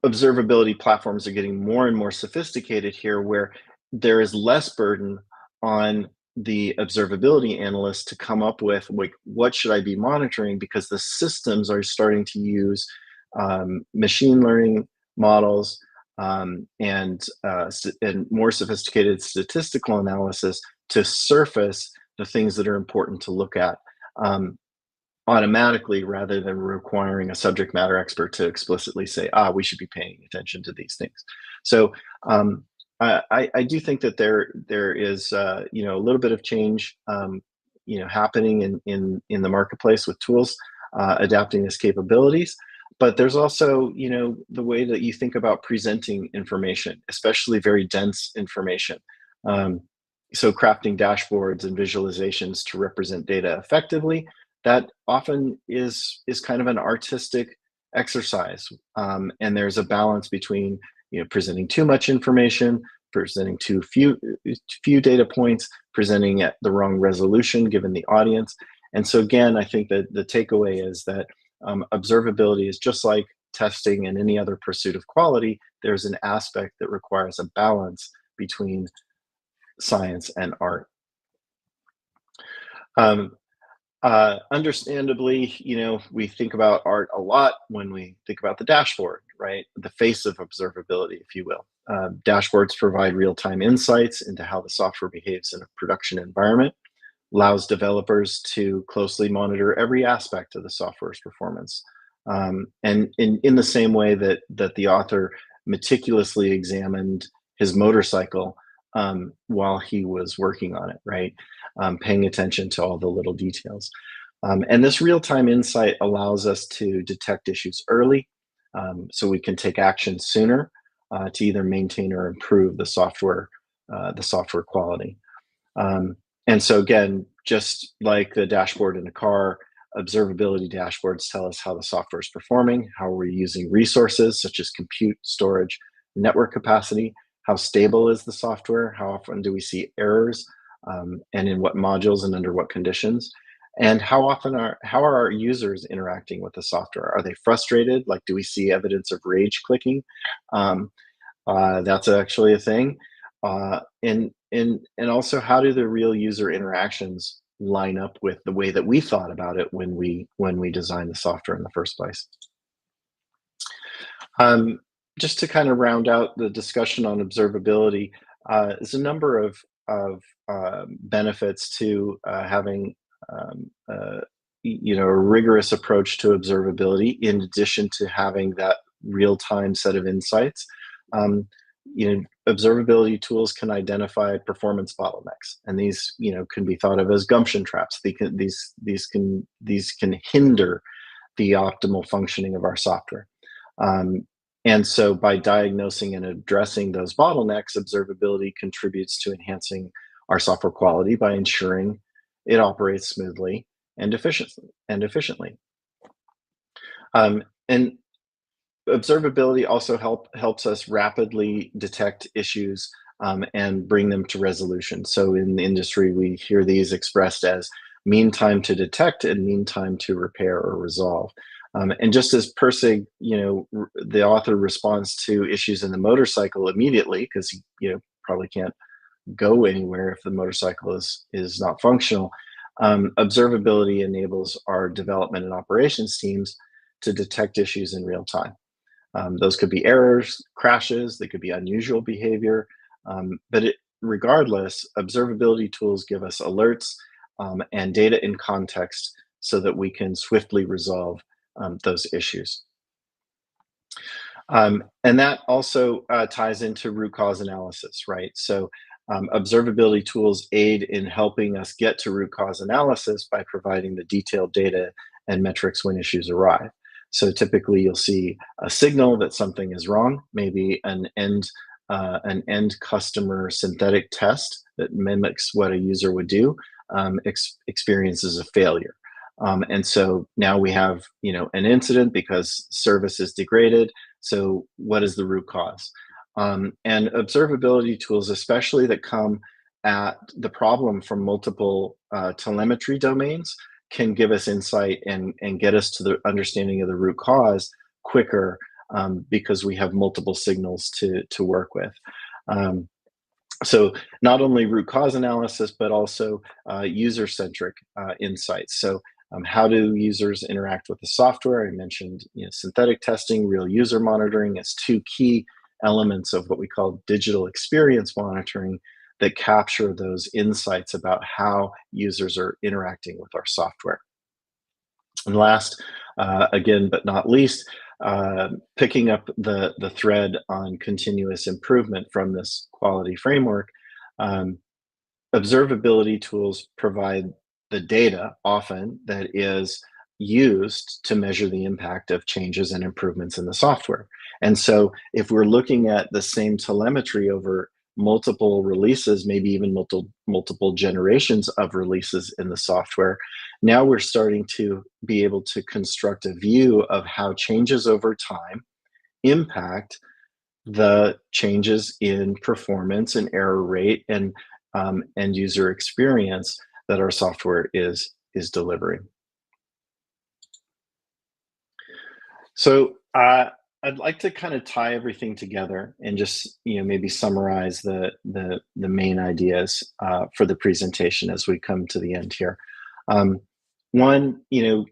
observability platforms are getting more and more sophisticated here, where there is less burden on the observability analyst to come up with, like, what should I be monitoring, because the systems are starting to use machine learning models, and more sophisticated statistical analysis to surface the things that are important to look at automatically, rather than requiring a subject matter expert to explicitly say, we should be paying attention to these things. So I do think that there is a little bit of change happening in the marketplace with tools adapting these capabilities. But there's also the way that you think about presenting information, especially very dense information. So crafting dashboards and visualizations to represent data effectively, that often is kind of an artistic exercise, and there's a balance between presenting too much information, presenting too few data points, presenting at the wrong resolution given the audience. And so again, I think that the takeaway is that observability is just like testing and any other pursuit of quality. There's an aspect that requires a balance between science and art. Understandably, we think about art a lot when we think about the dashboard, right? The face of observability, if you will. Dashboards provide real-time insights into how the software behaves in a production environment, allows developers to closely monitor every aspect of the software's performance. And in the same way that the author meticulously examined his motorcycle while he was working on it, right? Paying attention to all the little details. And this real-time insight allows us to detect issues early, so we can take action sooner to either maintain or improve the software quality. And so again, just like the dashboard in a car, observability dashboards tell us how the software is performing, how we're using resources such as compute, storage, network capacity, how stable is the software, how often do we see errors, and in what modules and under what conditions, and how are our users interacting with the software? Are they frustrated? Like, do we see evidence of rage clicking? Um, that's actually a thing. And also, how do the real user interactions line up with the way that we thought about it when we designed the software in the first place? Um, just to kind of round out the discussion on observability, there's a number of benefits to having a rigorous approach to observability, in addition to having that real-time set of insights. Um, Observability tools can identify performance bottlenecks, and these can be thought of as gumption traps. These can hinder the optimal functioning of our software. Um, and so by diagnosing and addressing those bottlenecks, observability contributes to enhancing our software quality by ensuring it operates smoothly and efficiently. And observability also helps us rapidly detect issues, and bring them to resolution. So in the industry, we hear these expressed as mean time to detect and mean time to repair or resolve. And just as Persig, the author responds to issues in the motorcycle immediately, because he probably can't go anywhere if the motorcycle is not functional. Observability enables our development and operations teams to detect issues in real time. Those could be errors, crashes, they could be unusual behavior, regardless, observability tools give us alerts, and data in context so that we can swiftly resolve those issues. And that also ties into root cause analysis, right? So observability tools aid in helping us get to root cause analysis by providing the detailed data and metrics when issues arise. So typically you'll see a signal that something is wrong, maybe an end customer synthetic test that mimics what a user would do, experiences a failure. And so now we have an incident because service is degraded. So what is the root cause? And observability tools, especially that come at the problem from multiple telemetry domains, can give us insight and get us to the understanding of the root cause quicker, because we have multiple signals to work with. So not only root cause analysis, but also user-centric insights. So how do users interact with the software? I mentioned synthetic testing, real user monitoring as two key elements of what we call digital experience monitoring that capture those insights about how users are interacting with our software. And last, again, but not least, picking up the thread on continuous improvement from this quality framework, observability tools provide the data often that is used to measure the impact of changes and improvements in the software. And so if we're looking at the same telemetry over multiple releases, maybe even multiple generations of releases in the software, now we're starting to be able to construct a view of how changes over time impact the changes in performance and error rate and end user experience that our software is delivering. So I'd like to kind of tie everything together and just maybe summarize the main ideas for the presentation as we come to the end here. One,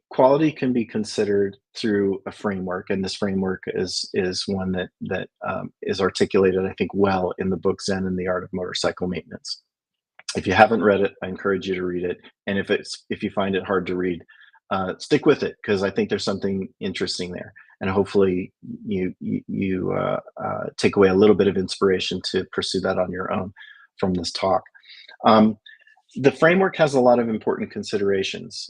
quality can be considered through a framework, and this framework is one that is articulated, I think, well in the book Zen and the Art of Motorcycle Maintenance. If you haven't read it, I encourage you to read it. And if you find it hard to read, stick with it, because I think there's something interesting there, and hopefully you take away a little bit of inspiration to pursue that on your own from this talk. The framework has a lot of important considerations,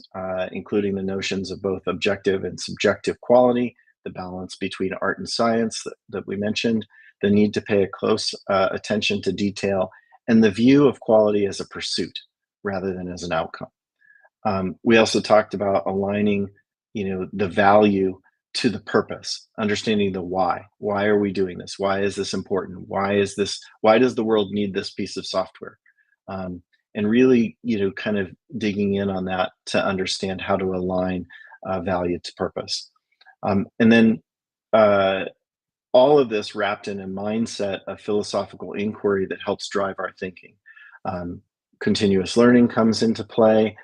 including the notions of both objective and subjective quality, the balance between art and science that we mentioned, the need to pay a close attention to detail, and the view of quality as a pursuit rather than as an outcome. We also talked about aligning, the value to the purpose, understanding the why. Why are we doing this? Why is this important? Why does the world need this piece of software? And really, kind of digging in on that to understand how to align value to purpose. And then all of this wrapped in a mindset of philosophical inquiry that helps drive our thinking. Continuous learning comes into play,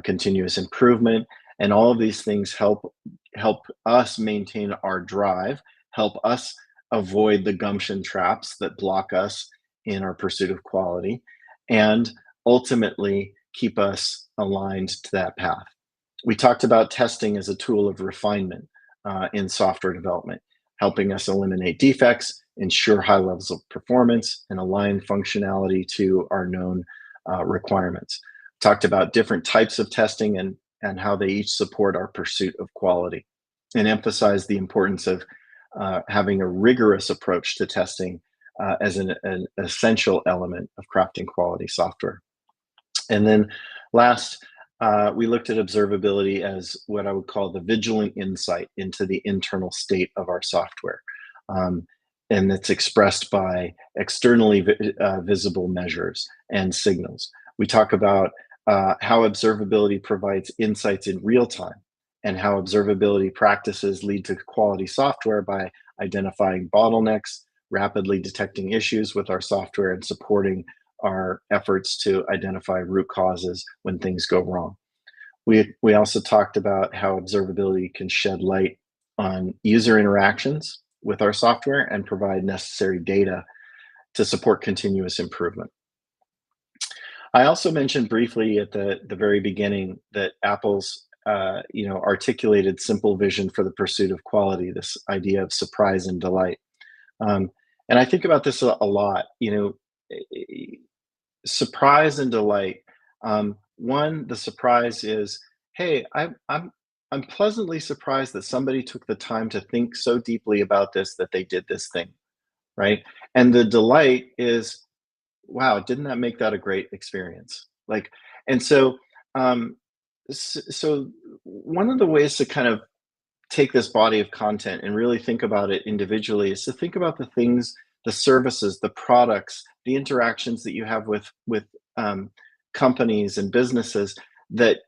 continuous improvement, and all of these things help us maintain our drive, help us avoid the gumption traps that block us in our pursuit of quality, and ultimately keep us aligned to that path. We talked about testing as a tool of refinement in software development, helping us eliminate defects, ensure high levels of performance, and align functionality to our known requirements. Talked about different types of testing and how they each support our pursuit of quality, and emphasize the importance of having a rigorous approach to testing as an essential element of crafting quality software. And then last, we looked at observability as what I would call the vigilant insight into the internal state of our software. And it's expressed by externally visible measures and signals. We talk about how observability provides insights in real time, and how observability practices lead to quality software by identifying bottlenecks, rapidly detecting issues with our software, and supporting our efforts to identify root causes when things go wrong. We also talked about how observability can shed light on user interactions with our software and provide necessary data to support continuous improvement. I also mentioned briefly at the very beginning that Apple's articulated simple vision for the pursuit of quality, this idea of surprise and delight. And I think about this a lot, surprise and delight. One, the surprise is, hey, I'm pleasantly surprised that somebody took the time to think so deeply about this that they did this thing, right? And the delight is, wow, didn't that make that a great experience? And so, so one of the ways to kind of take this body of content and really think about it individually is to think about the things, the services, the products, the interactions that you have with companies and businesses that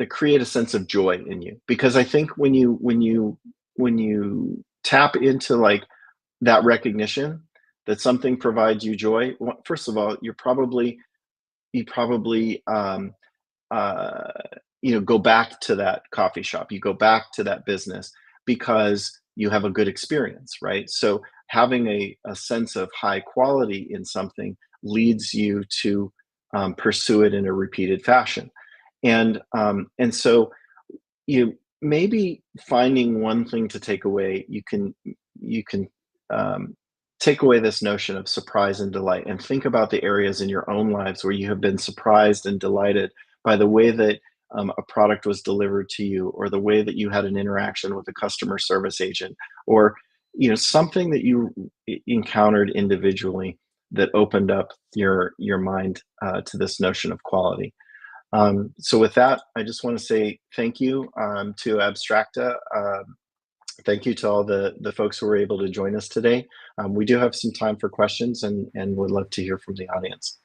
create a sense of joy in you. Because I think when you tap into that recognition that something provides you joy, first of all, you probably go back to that coffee shop, you go back to that business because you have a good experience, right? So having a sense of high quality in something leads you to pursue it in a repeated fashion. And so maybe finding one thing to take away, you can take away this notion of surprise and delight, and think about the areas in your own lives where you have been surprised and delighted by the way that a product was delivered to you, or the way that you had an interaction with a customer service agent, or something that you encountered individually that opened up your mind to this notion of quality. So with that, I just want to say thank you to Abstracta. Thank you to all the folks who were able to join us today. We do have some time for questions, and would love to hear from the audience.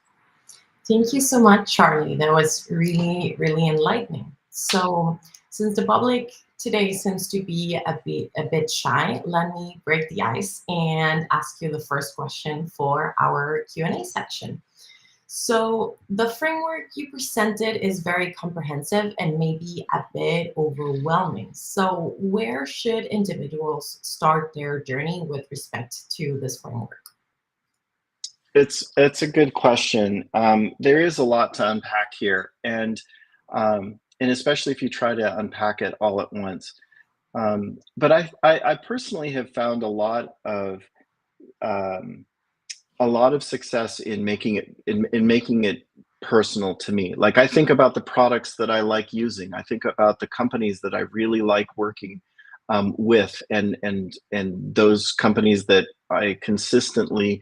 Thank you so much, Charlie. That was really, really enlightening. So since the public today seems to be a bit shy, let me break the ice and ask you the first question for our Q&A section. So the framework you presented is very comprehensive and maybe a bit overwhelming. So where should individuals start their journey with respect to this framework? It's a good question. There is a lot to unpack here, and especially if you try to unpack it all at once. But I personally have found a lot of success in making it personal to me. Like, I think about the products that I like using. I think about the companies that I really like working with, and those companies that I consistently,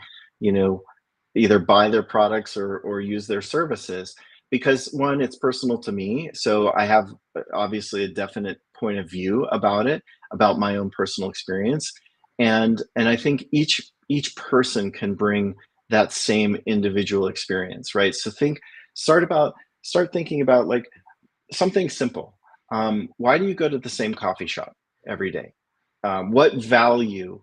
either buy their products or use their services, because one, it's personal to me, so I have obviously a definite point of view about it, about my own personal experience, and I think each person can bring that same individual experience, right? So start thinking about like something simple. Why do you go to the same coffee shop every day? What value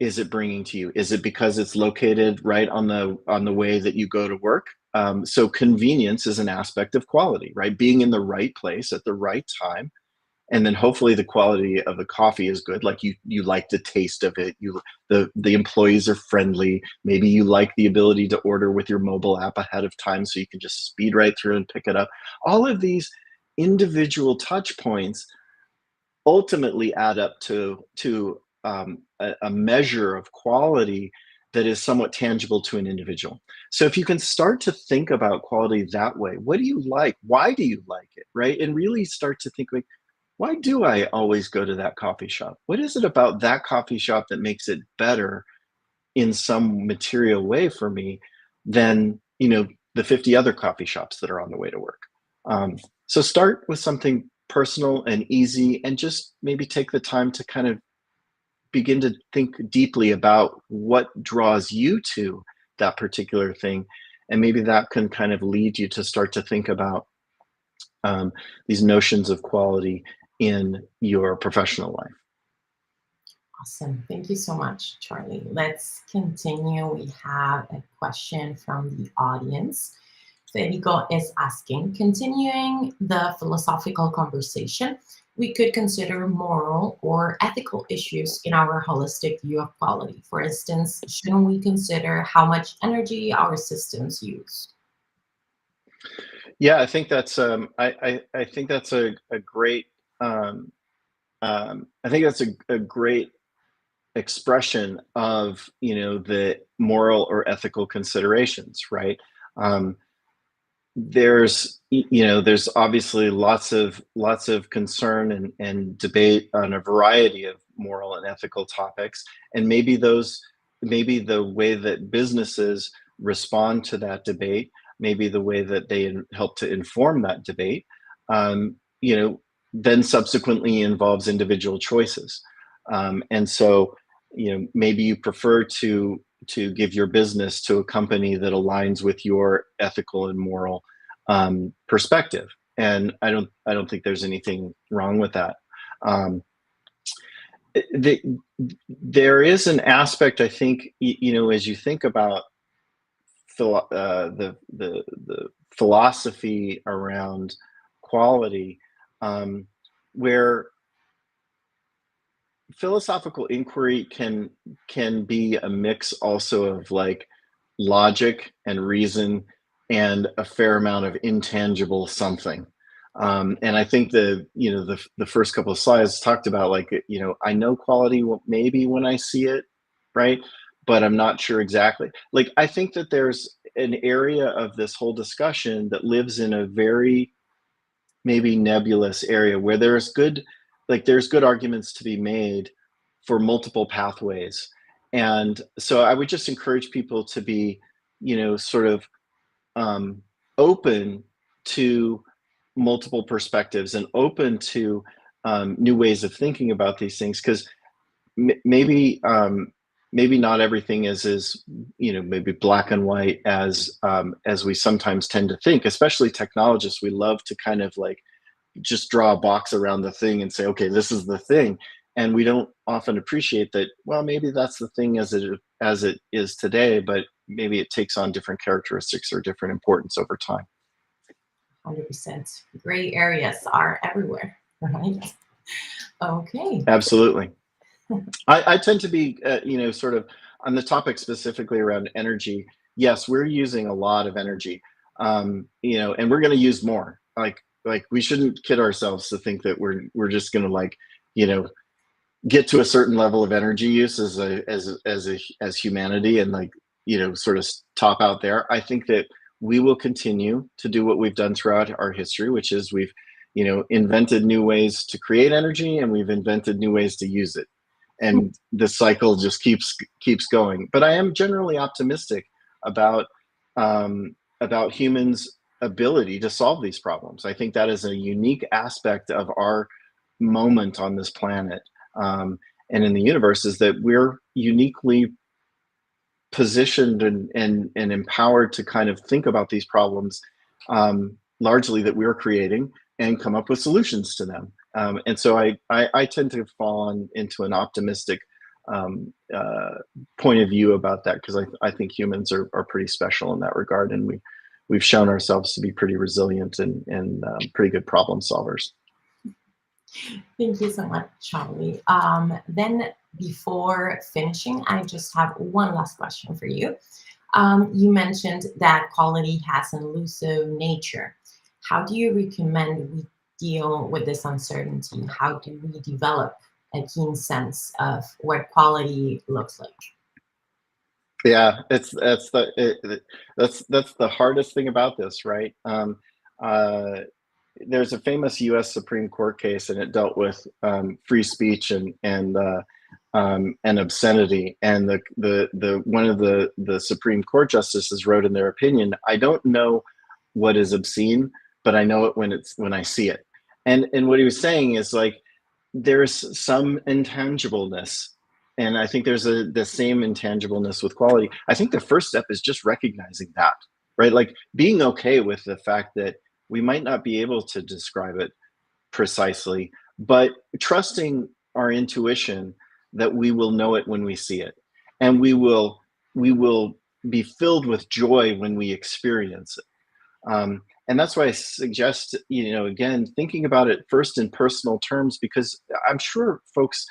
is it bringing to you? Is it because it's located right on the way that you go to work? So convenience is an aspect of quality, right? Being in the right place at the right time, and then hopefully the quality of the coffee is good. Like you like the taste of it. The employees are friendly. Maybe you like the ability to order with your mobile app ahead of time, so you can just speed right through and pick it up. All of these individual touch points ultimately add up to a measure of quality that is somewhat tangible to an individual. So if you can start to think about quality that way, what do you like? Why do you like it? Right? And really start to think like, why do I always go to that coffee shop? What is it about that coffee shop that makes it better in some material way for me than, the 50 other coffee shops that are on the way to work? So start with something personal and easy, and just maybe take the time to kind of begin to think deeply about what draws you to that particular thing. And maybe that can kind of lead you to start to think about these notions of quality in your professional life. Awesome. Thank you so much, Charlie. Let's continue. We have a question from the audience. Federico is asking, continuing the philosophical conversation, we could consider moral or ethical issues in our holistic view of quality. For instance, shouldn't we consider how much energy our systems use? Yeah, I think that's I think that's a great I think that's a great expression of the moral or ethical considerations, right? Um, there's obviously lots of concern and debate on a variety of moral and ethical topics, and maybe the way that businesses respond to that debate, maybe the way that they help to inform that debate, um, you know then subsequently involves individual choices. And so maybe you prefer to give your business to a company that aligns with your ethical and moral perspective, and I don't think there's anything wrong with that. Um, the, there is an aspect, I think, as you think about the philosophy around quality, where philosophical inquiry can be a mix also of like logic and reason and a fair amount of intangible something. And I think the first couple of slides talked about like, I know quality maybe when I see it, right? But I'm not sure exactly. Like, I think that there's an area of this whole discussion that lives in a very maybe nebulous area where there's good arguments to be made for multiple pathways. And so I would just encourage people to be, sort of open to multiple perspectives and open to new ways of thinking about these things, because maybe not everything is as maybe black and white as we sometimes tend to think. Especially technologists, we love to kind of like just draw a box around the thing and say, okay, this is the thing, and we don't often appreciate that. Well, maybe that's the thing as it is today, but maybe it takes on different characteristics or different importance over time. 100%. Gray areas are everywhere, right? Okay. Absolutely. I tend to be, sort of on the topic specifically around energy. Yes, we're using a lot of energy, and we're going to use more. Like we shouldn't kid ourselves to think that we're just going to like, you know, get to a certain level of energy use as humanity, and like, sort of top out there. I think that we will continue to do what we've done throughout our history, which is we've, invented new ways to create energy, and we've invented new ways to use it, and the cycle just keeps going. But I am generally optimistic about about humans' ability to solve these problems. I think that is a unique aspect of our moment on this planet and in the universe, is that we're uniquely positioned and empowered to kind of think about these problems largely that we're creating and come up with solutions to them. And so I tend to fall into an optimistic point of view about that, because I think humans are pretty special in that regard, and we've shown ourselves to be pretty resilient and pretty good problem solvers. Thank you so much, Charlie. Then before finishing, I just have one last question for you. You mentioned that quality has an elusive nature. How do you recommend we deal with this uncertainty? How do we develop a keen sense of what quality looks like? Yeah, that's the hardest thing about this, right? Uh, there's a famous U.S. Supreme Court case, and it dealt with free speech and obscenity. And the one of the Supreme Court justices wrote in their opinion, "I don't know what is obscene, but I know it when I see it." And what he was saying is, like, there's some intangibleness, and I think there's the same intangibleness with quality. I think the first step is just recognizing that, right? Like, being okay with the fact that we might not be able to describe it precisely, but trusting our intuition that we will know it when we see it, and we will be filled with joy when we experience it. And that's why I suggest, again, thinking about it first in personal terms, because I'm sure folks,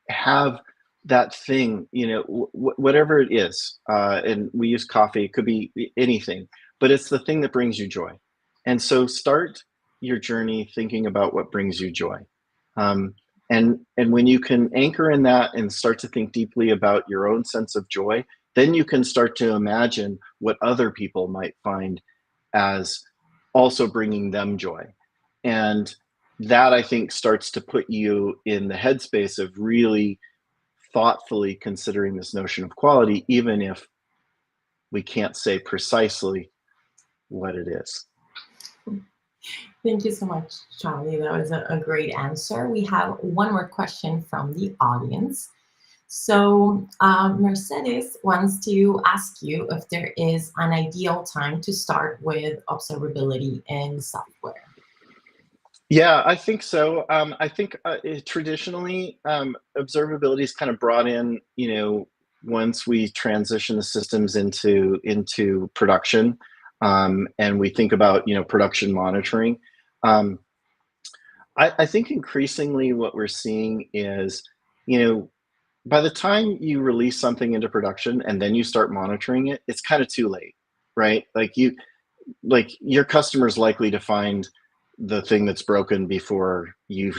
have that thing, whatever it is. And we use coffee, it could be anything, but it's the thing that brings you joy. And so start your journey thinking about what brings you joy. Um, and when you can anchor in that and start to think deeply about your own sense of joy, then you can start to imagine what other people might find as also bringing them joy. And that, I think, starts to put you in the headspace of really thoughtfully considering this notion of quality, even if we can't say precisely what it is. Thank you so much, Charlie. That was a great answer. We have one more question from the audience. So Mercedes wants to ask you if there is an ideal time to start with observability in software. Yeah, I think so. I think traditionally, observability is kind of brought in, once we transition the systems into production, and we think about, production monitoring. Um, I think increasingly what we're seeing is, you know, by the time you release something into production and then you start monitoring it, it's kind of too late, right? Like your customer's likely to find the thing that's broken before you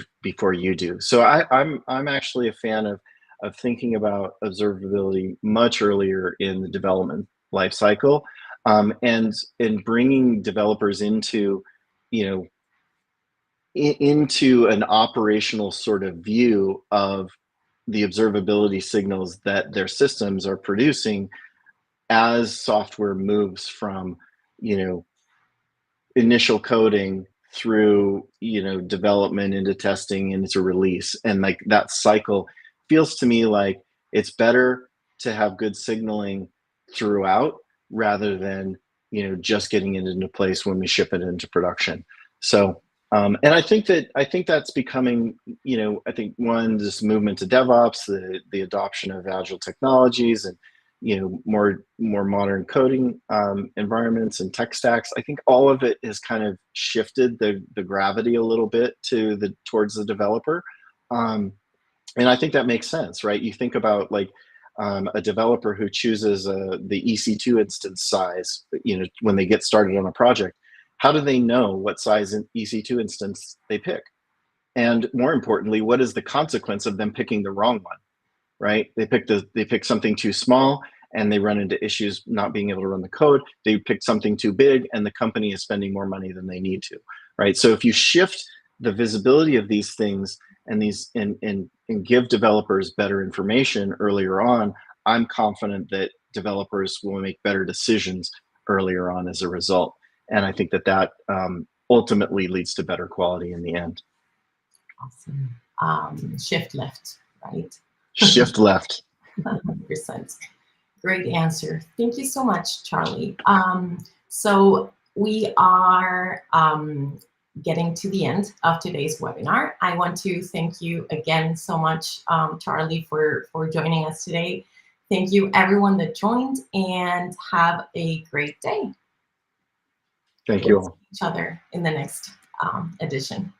do. So I'm actually a fan of thinking about observability much earlier in the development life cycle, and bringing developers into, you know into an operational sort of view of the observability signals that their systems are producing as software moves from, you know initial coding through, development into testing into release. And like that cycle feels to me like it's better to have good signaling throughout, rather than, just getting it into place when we ship it into production. So and I think that's becoming, I think, one, this movement to DevOps, the adoption of agile technologies, and, more modern coding environments and tech stacks. I think all of it has kind of shifted the gravity a little bit towards the developer, and I think that makes sense, right? You think about, like, a developer who chooses the EC2 instance size, when they get started on a project. How do they know what size EC2 instance they pick? And more importantly, what is the consequence of them picking the wrong one, right? They pick something too small and they run into issues not being able to run the code. They pick something too big and the company is spending more money than they need to, right? So if you shift the visibility of these things and give developers better information earlier on, I'm confident that developers will make better decisions earlier on as a result. And I think that that ultimately leads to better quality in the end. Awesome. Shift left, right? Shift left. 100%. Great answer. Thank you so much, Charlie. So we are getting to the end of today's webinar. I want to thank you again so much, Charlie, for joining us today. Thank you, everyone that joined, and have a great day. Thank you We'll all. see each other in the next edition.